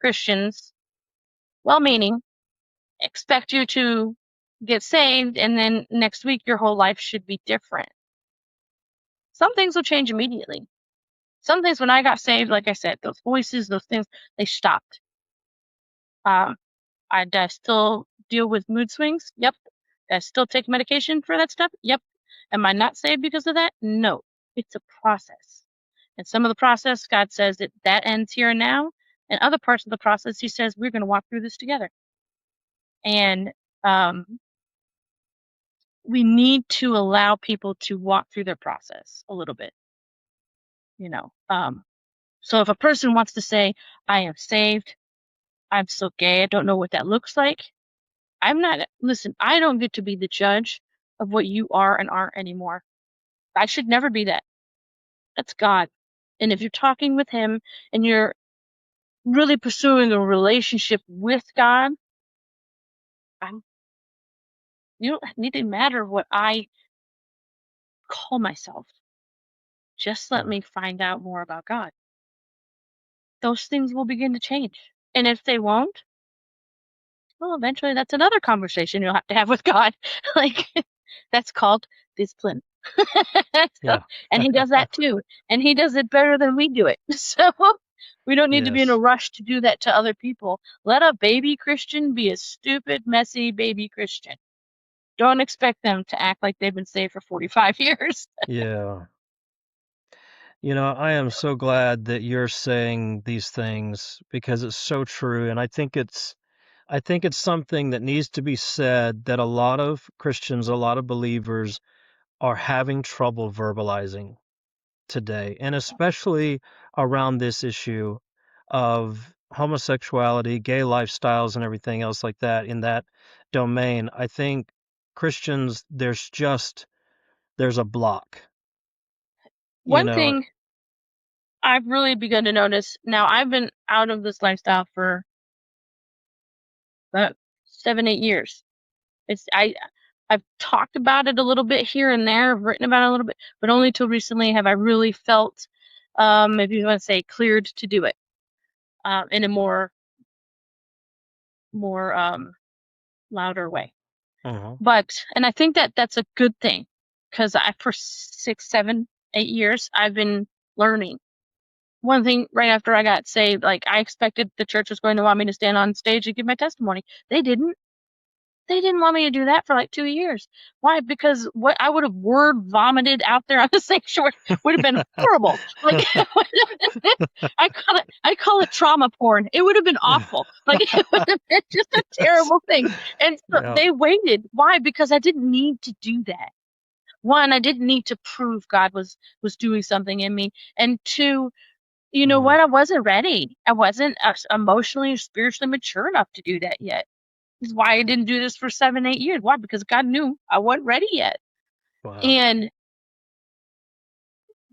Christians, well-meaning, expect you to get saved and then next week your whole life should be different. Some things will change immediately. Some things when I got saved, like I said, those voices, those things, they stopped. I still deal with mood swings. Yep. I still take medication for that stuff. Yep. Am I not saved because of that? No. It's a process. And some of the process, God says that ends here and now. And other parts of the process, he says, we're going to walk through this together. And we need to allow people to walk through their process a little bit, you know. So if a person wants to say, I am saved, I'm so gay, I don't know what that looks like. Listen, I don't get to be the judge of what you are and aren't anymore. I should never be that. That's God. And if you're talking with him and you're really pursuing a relationship with God, you don't need to matter what I call myself. Just let Mm. me find out more about God. Those things will begin to change. And if they won't, well, eventually that's another conversation you'll have to have with God. Like, that's called discipline. So, Yeah. and he does that too. And he does it better than we do it. So we don't need to be in a Yes. rush to do that to other people. Let a baby Christian be a stupid, messy baby Christian. Don't expect them to act like they've been saved for 45 years. Yeah. I am so glad that you're saying these things because it's so true. And I think it's something that needs to be said that a lot of Christians, a lot of believers are having trouble verbalizing today, and especially around this issue of homosexuality, gay lifestyles, and everything else like that in that domain. I think Christians, there's a block, you One know. thing I've really begun to notice now, I've been out of this lifestyle for about 7, 8 years. I've talked about it a little bit here and there, I've written about it a little bit, but only till recently have I really felt, if you want to say, cleared to do it in a more louder way. Uh-huh. And I think that that's a good thing, because for 6, 7, 8 years I've been learning. One thing, right after I got saved, like, I expected the church was going to want me to stand on stage and give my testimony. They didn't. They didn't want me to do that for like 2 years. Why? Because what I would have word vomited out there on the sanctuary would have been horrible. Like, I call it trauma porn. It would have been awful. Like, it would have been just a terrible thing. And so Yeah. they waited. Why? Because I didn't need to do that. One, I didn't need to prove God was doing something in me. And two, you know Mhm. what? I wasn't ready. I wasn't emotionally or spiritually mature enough to do that yet. This is why I didn't do this for 7, 8 years. Why? Because God knew I wasn't ready yet. Wow. And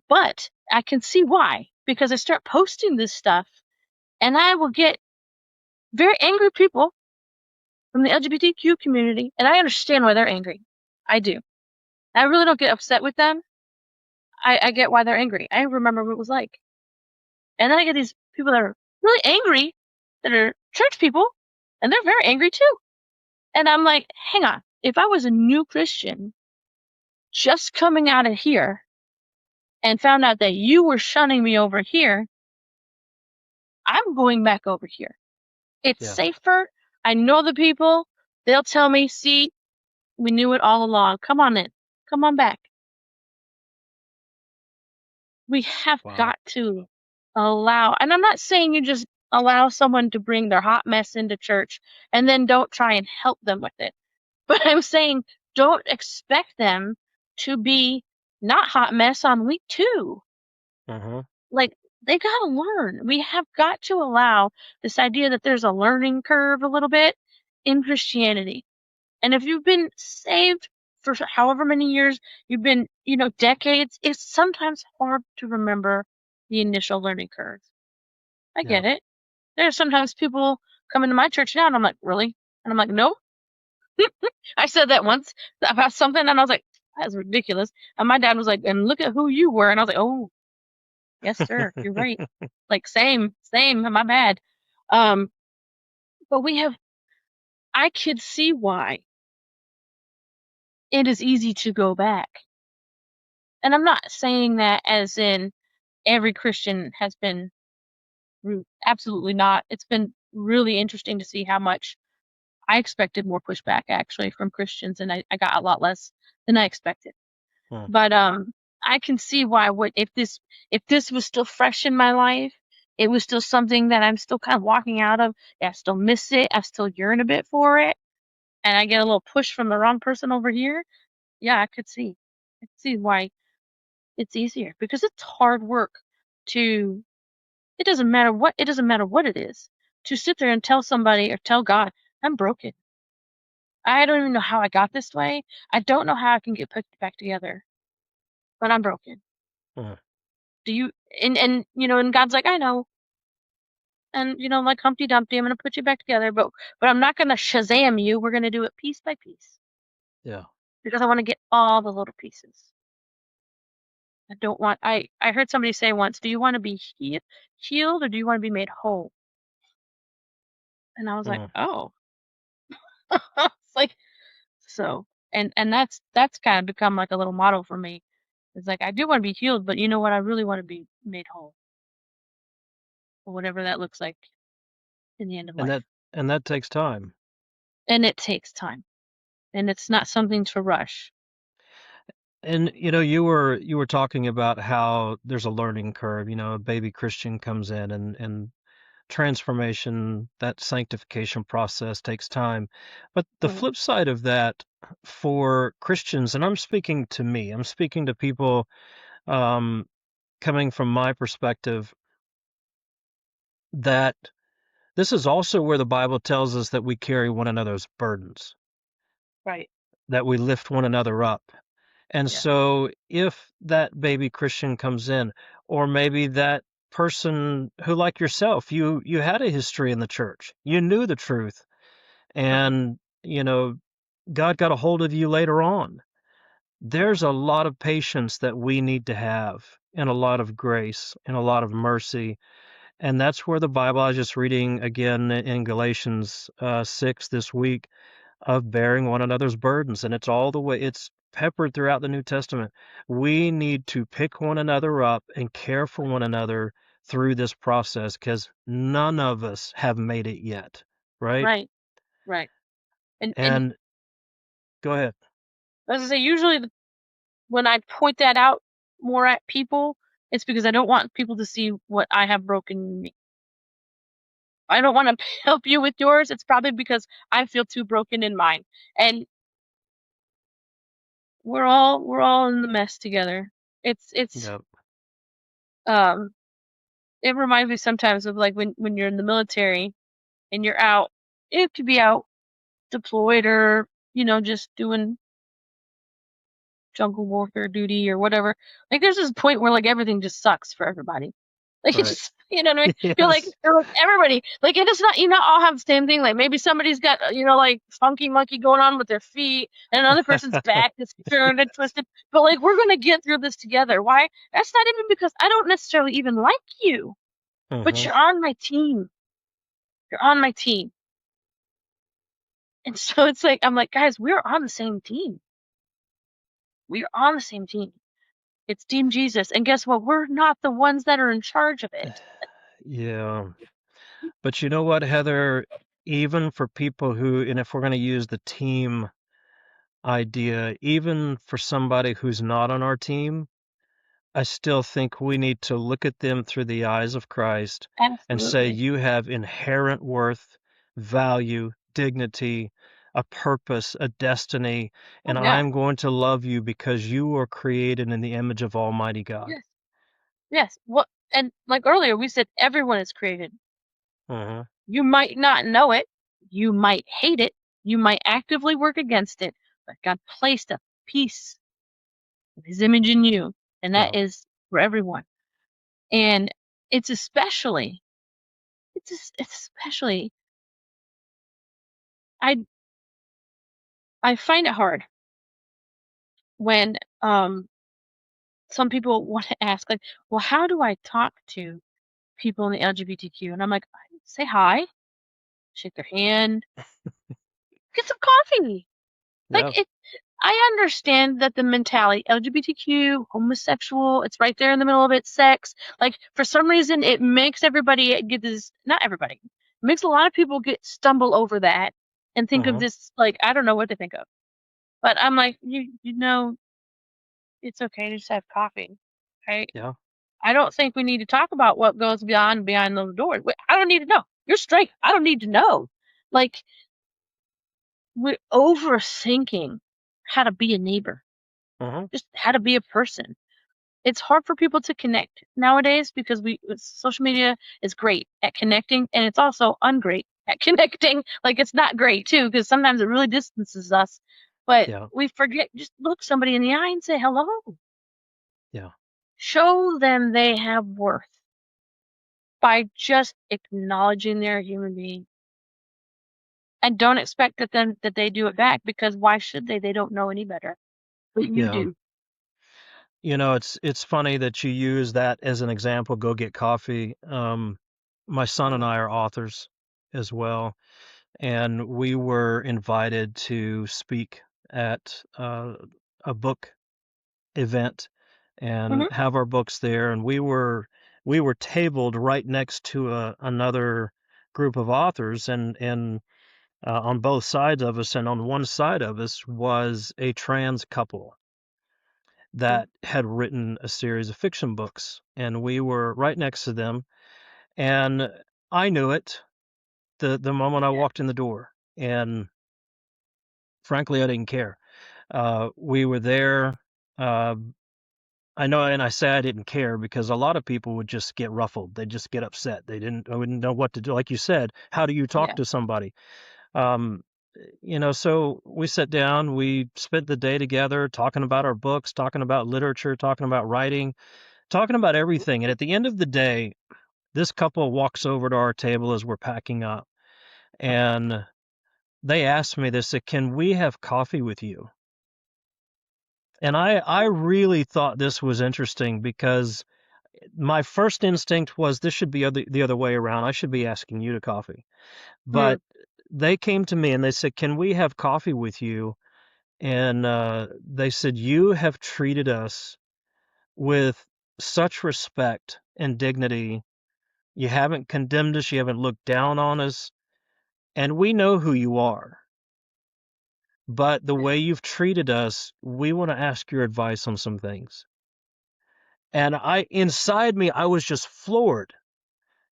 but I can see why, because I start posting this stuff and I will get very angry people from the LGBTQ community, and I understand why they're angry. I do. I really don't get upset with them. I get why they're angry. I remember what it was like. And then I get these people that are really angry, that are church people, and they're very angry too. And I'm like, hang on. If I was a new Christian just coming out of here and found out that you were shunning me over here, I'm going back over here. It's Yeah. safer. I know the people. They'll tell me, see, we knew it all along. Come on in. Come on back. We have Wow. got to allow, and I'm not saying you just allow someone to bring their hot mess into church and then don't try and help them with it. But I'm saying don't expect them to be not hot mess on week 2. Uh-huh. Like, they gotta learn. We have got to allow this idea that there's a learning curve a little bit in Christianity. And if you've been saved for however many years, you've been, decades, it's sometimes hard to remember the initial learning curve. I Yeah. get it. There's sometimes people come into my church now and I'm like, really? And I'm like, no. I said that once about something and I was like, that's ridiculous. And my dad was like, and look at who you were. And I was like, oh, yes, sir, you're right. Like, same, my bad. Um, but I could see why it is easy to go back. And I'm not saying that as in every Christian has been rude. Absolutely not. It's been really interesting to see how much I expected more pushback actually from Christians, and I got a lot less than I expected. Hmm. But I can see why if this was still fresh in my life, it was still something that I'm still kind of walking out of. I still miss it. I still yearn a bit for it, and I get a little push from the wrong person over here. Yeah, I could see. I could see why it's easier, because it's hard work to. It doesn't matter what it is, to sit there and tell somebody or tell God, I'm broken. I don't even know how I got this way. I don't know how I can get put back together, but I'm broken. Hmm. Do you and God's like, I know. And like Humpty Dumpty, I'm gonna put you back together, but I'm not gonna Shazam you. We're gonna do it piece by piece. Yeah. Because I want to get all the little pieces. I don't want I heard somebody say once, do you want to be healed or do you want to be made whole? And I was like, Hmm. oh. It's like, so, and that's kind of become like a little motto for me. It's like, I do want to be healed, but you know what? I really want to be made whole, or whatever that looks like in the end of And that life. and that takes time. And it takes time, and it's not something to rush. And you were talking about how there's a learning curve. A baby Christian comes in, and transformation, that sanctification process takes time. But the Right. flip side of that for Christians, and I'm speaking to me, I'm speaking to people um, coming from my perspective, that this is also where the Bible tells us that we carry one another's burdens. Right. that we lift one another up. And Yeah. so if that baby Christian comes in, or maybe that person who, like yourself, you had a history in the church, you knew the truth, Right. and God got a hold of you later on. Yeah. There's a lot of patience that we need to have, and a lot of grace, and a lot of mercy. And that's where the Bible, I was just reading again in Galatians 6 this week, of bearing one another's burdens. And it's all the way, it's peppered throughout the New Testament. We need to pick one another up and care for one another through this process, because none of us have made it yet, right? Right. Right. And And go ahead. as I say, usually when I point that out more at people, it's because I don't want people to see what I have broken in me. I don't want to help you with yours. It's probably because I feel too broken in mine. And we're all in the mess together. It's Yep. um it reminds me sometimes of like when you're in the military and you're out. It could be out deployed or just doing jungle warfare duty or whatever. Like there's this point where like everything just sucks for everybody. Like it Right. just you know what I mean? Yes. Feel like everybody like it is not you not all have the same thing. Like maybe somebody's got like funky monkey going on with their feet and another person's back is turned and twisted. But like we're gonna get through this together. Why? That's not even because I don't necessarily even like you, but Hmm. you're on my team. You're on my team. And so it's like I'm like, guys, we're on the same team. We're on the same team. It's Team Jesus. And guess what? We're not the ones that are in charge of it. Yeah. But you know what, Heather? Even for people who, and if we're going to use the team idea, even for somebody who's not on our team, I still think we need to look at them through the eyes of Christ and say, Absolutely. you have inherent worth, value, dignity, a purpose, a destiny, Oh and yeah. I'm going to love you because you were created in the image of Almighty God. Yes. Yes. What and like earlier we said everyone is created. Hmm. You might not know it. You might hate it. You might actively work against it. But God placed a piece of his image in you. And that Yeah. is for everyone. And it's especially it's especially I I find it hard when some people want to ask like, well, how do I talk to people in the LGBTQ? And I'm like, say hi, shake their hand, get some coffee. Like Yeah. I understand that the mentality LGBTQ, homosexual, it's right there in the middle of it, sex. Like for some reason it makes everybody get this not everybody. It makes a lot of people get stumble over that and think of Hmm. this like I don't know what to think of. But I'm like, you know, it's okay to just have coffee. Right? Yeah. I don't think we need to talk about what goes behind those doors. I don't need to know. You're straight. I don't need to know. Like we're overthinking how to be a neighbor, Hmm. just how to be a person. It's hard for people to connect nowadays because social media is great at connecting and it's also ungreat at connecting. Like it's not great too because sometimes it really distances us. But Yeah. we forget just look somebody in the eye and say hello. Yeah. Show them they have worth by just acknowledging they're a human being. And don't expect that they do it back because why should they? They don't know any better. But you Yeah. do. It's funny that you use that as an example, go get coffee. My son and Yeah. I are authors as well, and we were invited to speak at a book event and Hmm. have our books there, and we were tabled right next to another group of authors, and on both sides of us, and on one side of us was a trans couple Yeah. that had written a series of fiction books, and we were right next to them, and I knew it the moment I Yeah. walked in the door, and frankly, I didn't care. We were there. Uh, I know, and I say I didn't care because a lot of people would just get ruffled. They'd just get upset. I wouldn't know what to do. Like you said, how do you talk Yeah. to somebody? Um, so we sat down, we spent the day together talking about our books, talking about literature, talking about writing, talking about everything. And at the end of the day, this couple walks over to our table as we're packing up, and they asked me, they said, "Can we have coffee with you?" And I really thought this was interesting because my first instinct was this should be the other way around. I should be asking you to coffee. Mm, But they came to me and they said, "Can we have coffee with you?" And they said, "You have treated us with such respect and dignity. You haven't condemned us. You haven't looked down on us. And we know who you are. But the way you've treated us, we want to ask your advice on some things." And inside me, I was just floored,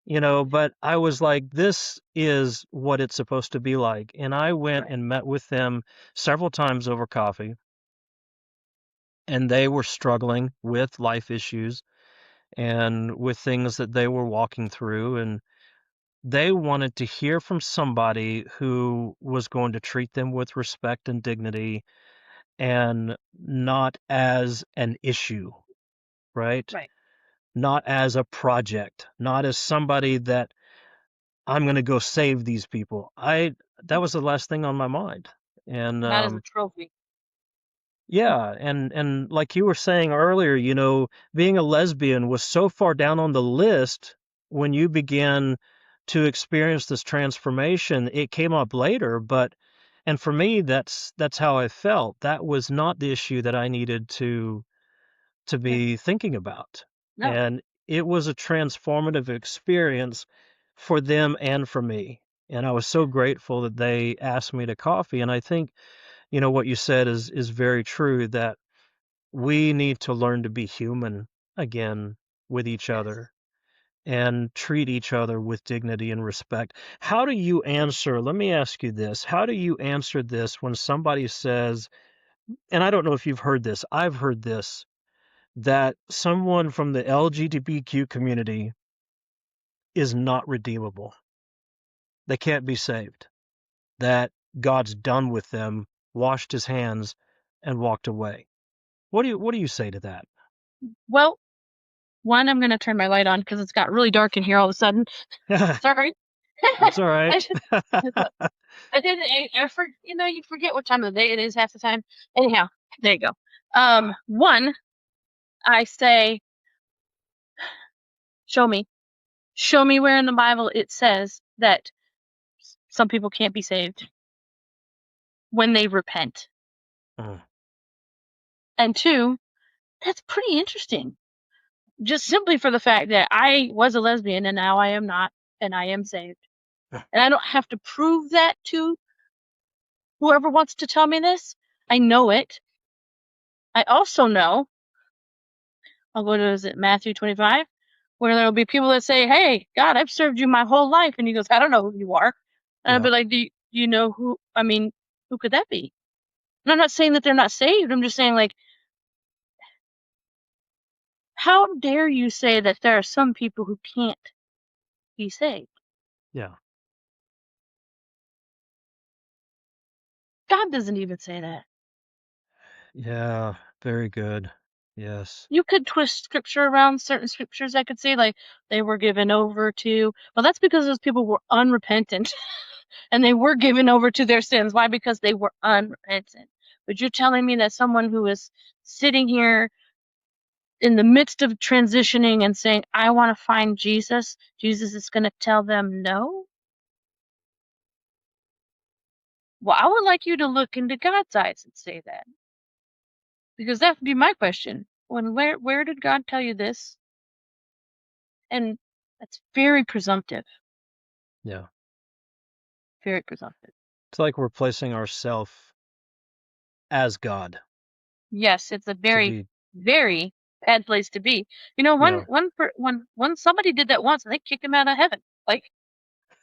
but I was like, this is what it's supposed to be like. And I went right. and met with them several times over coffee, and they were struggling with life issues and with things that they were walking through. And they wanted to hear from somebody who was going to treat them with respect and dignity and not as an issue, right? Right. Not as a project, not as somebody that I'm going to go save these people. That was the last thing on my mind. And Not as a trophy. yeah, and like you were saying earlier, being a lesbian was so far down on the list when you began to experience this transformation. It came up later, and for me, that's how I felt. That was not the issue that I needed to Right. be thinking about. No. And it was a transformative experience for them and for me. And I was so grateful that they asked me to coffee. And I think, what you said is very true, that we need to learn to be human again with each Yes. other and treat each other with dignity and respect. How do you answer? Let me ask you this. How do you answer this when somebody says, and I don't know if you've heard this, I've heard this, that someone from the LGBTQ community is not redeemable. They can't be saved. That God's done with them, washed his hands, and walked away. What do you say to that? Well, one, I'm gonna turn my light on because it's got really dark in here all of a sudden. Sorry. It's all right. I should. I didn't. You forget what time of the day it is half the time. Anyhow, there you go. One, I say, show me, show me where in the Bible it says that some people can't be saved when they repent. Mm, And two, that's pretty interesting. Just simply for the fact that I was a lesbian and now I am not, and I am saved. And I don't have to prove that to whoever wants to tell me this. I know it. I also know, I'll go to, is it Matthew 25, where there'll be people that say, "Hey, God, I've served you my whole life." And he goes, "I don't know who you are." And I'll yeah, be like, do you know who, I mean, who could that be? And I'm not saying that they're not saved. I'm just saying, like, how dare you say that there are some people who can't be saved? yeah, God doesn't even say that. yeah. Very good. Yes. You could twist scripture around certain scriptures. I could say, like, they were given over to, well, that's because those people were unrepentant and they were given over to their sins. Why? Because they were unrepentant. But you're telling me that someone who is sitting here in the midst of transitioning and saying, "I want to find Jesus," Jesus is going to tell them no? Well, I would like you to look into God's eyes and say that. Because that would be my question. Where did God tell you this? And that's very presumptive. Yeah. Very presumptive. It's like we're placing ourselves as God Yes, it's a to very, be, very bad place to be. You know, yeah. when somebody did that once and they kicked him out of heaven. Like,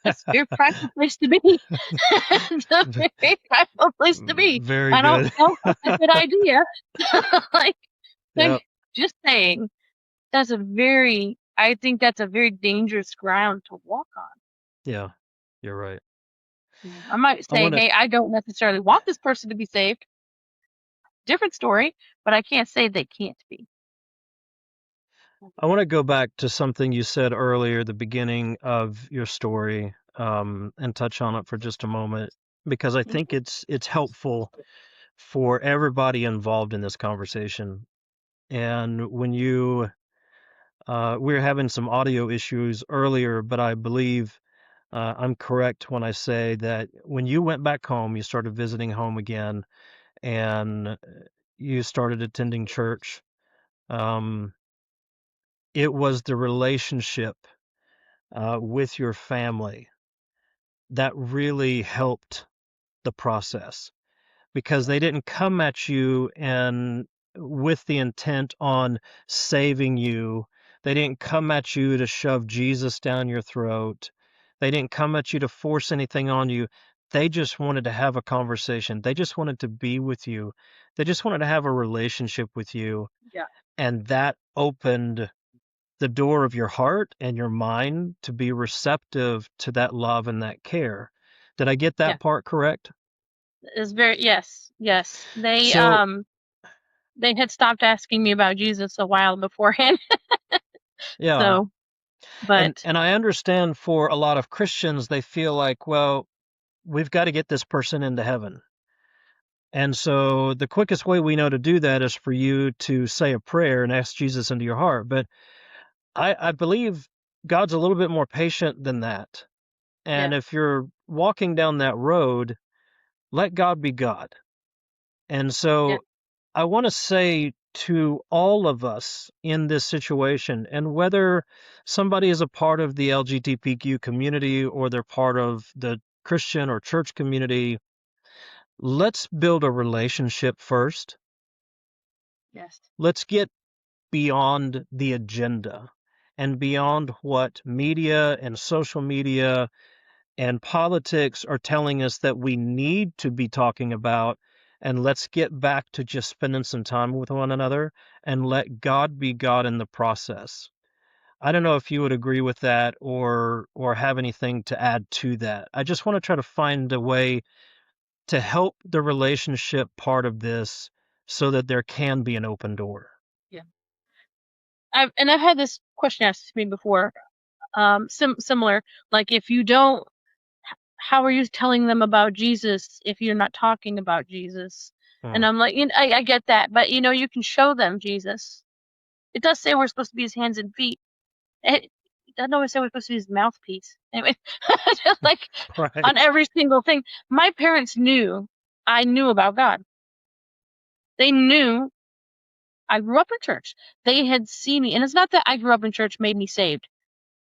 that's a very prideful place to be. It's a very prideful place to be. Very I don't good. know if that's a good idea. like, Yep. just saying, I think that's a very dangerous ground to walk on. Yeah. You're right. I might I say, want to hey, I don't necessarily want this person to be saved. Different story, but I can't say they can't be. I want to go back to something you said earlier, the beginning of your story, and touch on it for just a moment because I think it's helpful for everybody involved in this conversation. And when you we were having some audio issues earlier, but I believe I'm correct when I say that when you went back home, you started visiting home again, and you started attending church. Um, it was the relationship with your family that really helped the process because they didn't come at you and with the intent on saving you. They didn't come at you to shove Jesus down your throat. They didn't come at you to force anything on you. They just wanted to have a conversation. They just wanted to be with you. They just wanted to have a relationship with you. Yeah, And that opened the door of your heart and your mind to be receptive to that love and that care. Did I get yeah. that part correct? It's very yes, yes. So, They had stopped asking me about Jesus a while beforehand. yeah. So, And but and I understand for a lot of Christians they feel like, well, we've got to get this person into heaven. And so the quickest way we know to do that is for you to say a prayer and ask Jesus into your heart. But I believe God's a little bit more patient than that. yeah, And if you're walking down that road, let God be God. And yeah, so I want to say to all of us in this situation, and whether somebody is a part of the LGBTQ community or they're part of the Christian or church community, let's build a relationship first. yes, Let's get beyond the agenda and beyond what media and social media and politics are telling us that we need to be talking about, and let's get back to just spending some time with one another and let God be God in the process. I don't know if you would agree with that or have anything to add to that. I just want to try to find a way to help the relationship part of this so that there can be an open door. yeah. I've had this question asked to me before. Similar, like if you don't, how are you telling them about Jesus if you're not talking about Jesus? And Hmm. I'm like, I get that, but you can show them Jesus. It does say we're supposed to be his hands and feet. It doesn't always say we're supposed to be his mouthpiece. Anyway, just like on Right. every single thing. My parents knew I knew about God. They knew I grew up in church. They had seen me, and it's not that I grew up in church made me saved,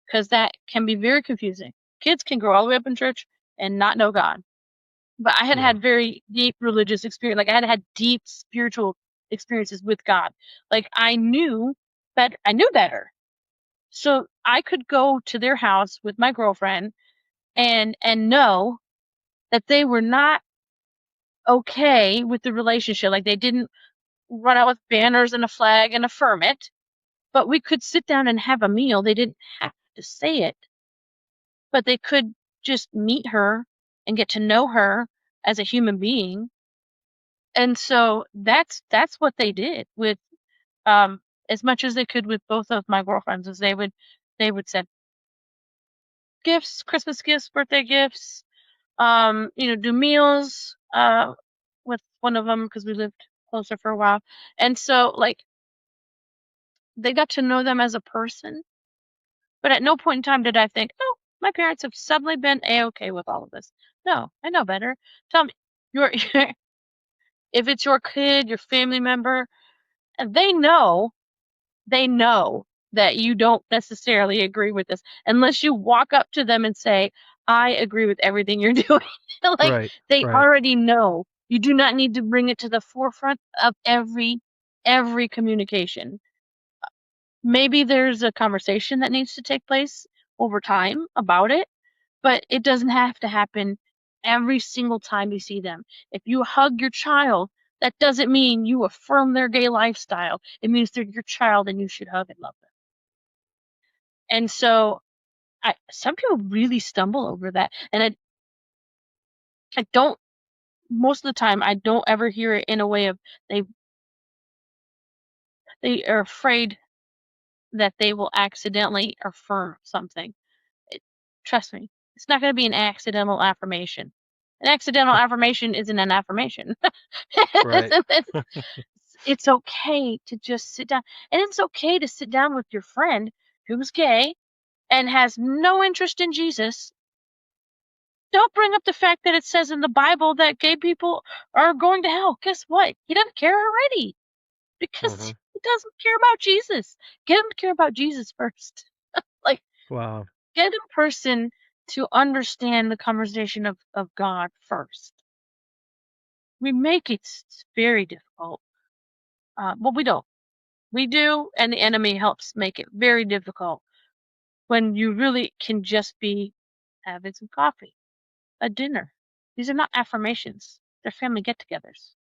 because that can be very confusing. Kids can grow all the way up in church and not know God. But I had Yeah. had very deep religious experience. Like I had had deep spiritual experiences with God. Like I knew better. I knew better. So I could go to their house with my girlfriend and know that they were not okay with the relationship. Like they didn't run out with banners and a flag and affirm it, but we could sit down and have a meal. They didn't have to say it, but they could just meet her and get to know her as a human being. And so that's what they did with um as much as they could with both of my girlfriends, is they would send gifts, Christmas gifts, birthday gifts, do meals with one of them because we lived closer for a while. And so like they got to know them as a person, but at no point in time did I think, oh, my parents have suddenly been a-okay with all of this. No, I know better. Tell me, your if it's your kid, your family member, and they know that you don't necessarily agree with this unless you walk up to them and say, I agree with everything you're doing. Like Right. they Right. already know. You do not need to bring it to the forefront of every communication. Maybe there's a conversation that needs to take place over time about it, but it doesn't have to happen every single time you see them. If you hug your child, that doesn't mean you affirm their gay lifestyle. It means they're your child and you should hug and love them. And so some people really stumble over that. And most of the time, I don't ever hear it in a way of they are afraid that they will accidentally affirm something. Trust me, it's not going to be an accidental affirmation. An accidental affirmation isn't an affirmation. Right. It's okay to just sit down. And it's okay to sit down with your friend who's gay and has no interest in Jesus. Don't bring up the fact that it says in the Bible that gay people are going to hell. Guess what? He doesn't care already because Hmm. he doesn't care about Jesus. Get him to care about Jesus first. Like, Wow. get a person to understand the conversation of God first. We make it very difficult. Well, we don't. We do, and the enemy helps make it very difficult when you really can just be having some coffee, a dinner. These are not affirmations. They're family get-togethers.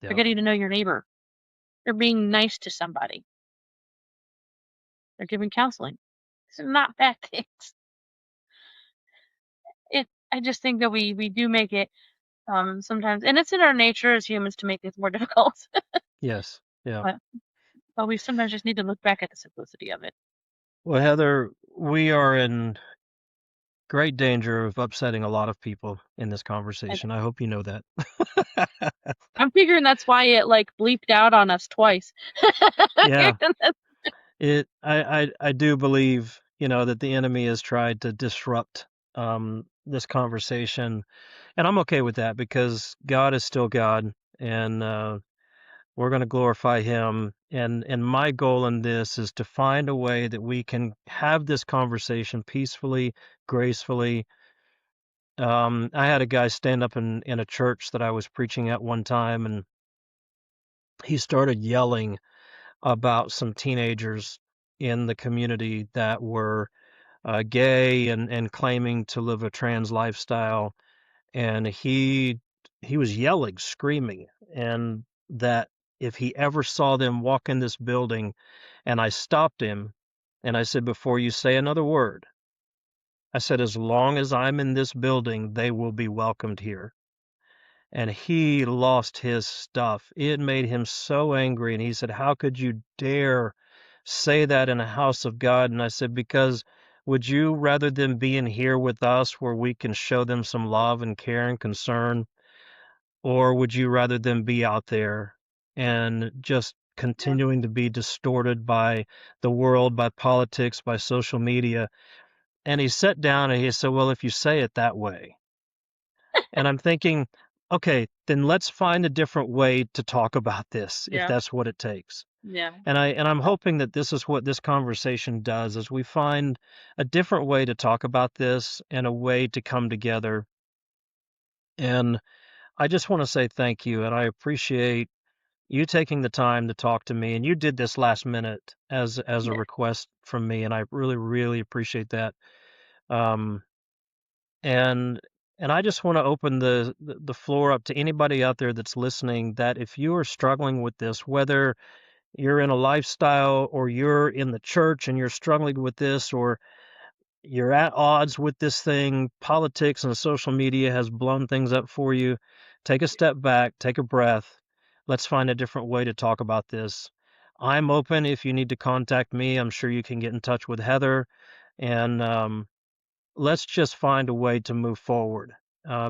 They're Yeah. getting to know your neighbor. They're being nice to somebody. They're giving counseling. These are not bad things. I just think that we do make it sometimes, and it's in our nature as humans to make things more difficult. Yes. Yeah. but we sometimes just need to look back at the simplicity of it. Well, Heather, we are in great danger of upsetting a lot of people in this conversation. I hope you know that. I'm figuring that's why it like bleeped out on us twice. Yeah. I do believe, that the enemy has tried to disrupt this conversation, and I'm okay with that because God is still God, and we're going to glorify Him. And my goal in this is to find a way that we can have this conversation peacefully, gracefully. I had a guy stand up in a church that I was preaching at one time, and he started yelling about some teenagers in the community that were gay and claiming to live a trans lifestyle. And he was yelling, screaming, and that if he ever saw them walk in this building, and I stopped him and I said, before you say another word, I said, as long as I'm in this building, they will be welcomed here. And he lost his stuff. It made him so angry. And he said, how could you dare say that in a house of God? And I said, because would you rather than being here with us where we can show them some love and care and concern, or would you rather them be out there and just Yeah. continuing to be distorted by the world, by politics, by social media? And he sat down and he said, well, if you say it that way. And I'm thinking, okay, then let's find a different way to talk about this if Yeah. that's what it takes. Yeah. And I'm hoping that this is what this conversation does, is we find a different way to talk about this and a way to come together. And I just want to say thank you, and I appreciate you taking the time to talk to me. And you did this last minute as a Yeah. request from me, and I really, really appreciate that. Um, and and I just want to open the floor up to anybody out there that's listening, that if you are struggling with this, whether you're in a lifestyle or you're in the church and you're struggling with this, or you're at odds with this thing, politics and social media has blown things up for you, take a step back, take a breath. Let's find a different way to talk about this. I'm open. If you need to contact me, I'm sure you can get in touch with Heather, and let's just find a way to move forward,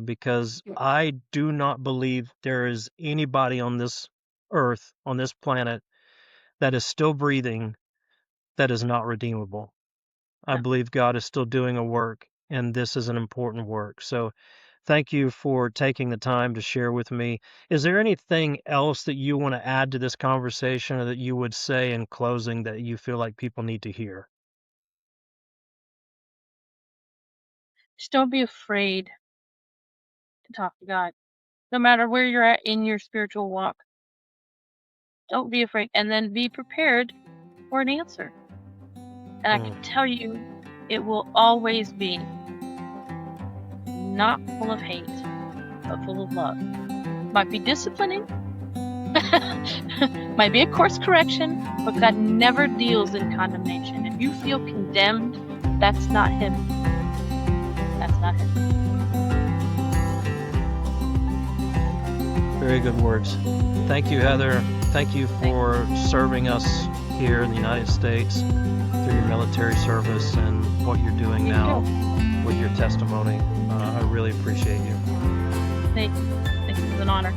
because Yeah. I do not believe there is anybody on this earth, on this planet, that is still breathing that is not redeemable. I No. believe God is still doing a work, and this is an important work. So thank you for taking the time to share with me. Is there anything else that you want to add to this conversation, or that you would say in closing that you feel like people need to hear? Just don't be afraid to talk to God. No matter where you're at in your spiritual walk, don't be afraid, and then be prepared for an answer. And I can tell you, it will always be not full of hate, but full of love. Might be disciplining, might be a course correction, but God never deals in condemnation. If you feel condemned, that's not Him. That's not Him. Very good words. Thank you, Heather. Thank you for serving us here in the United States through your military service and what you're doing now with your testimony. I really appreciate you. Thank you. It was an honor.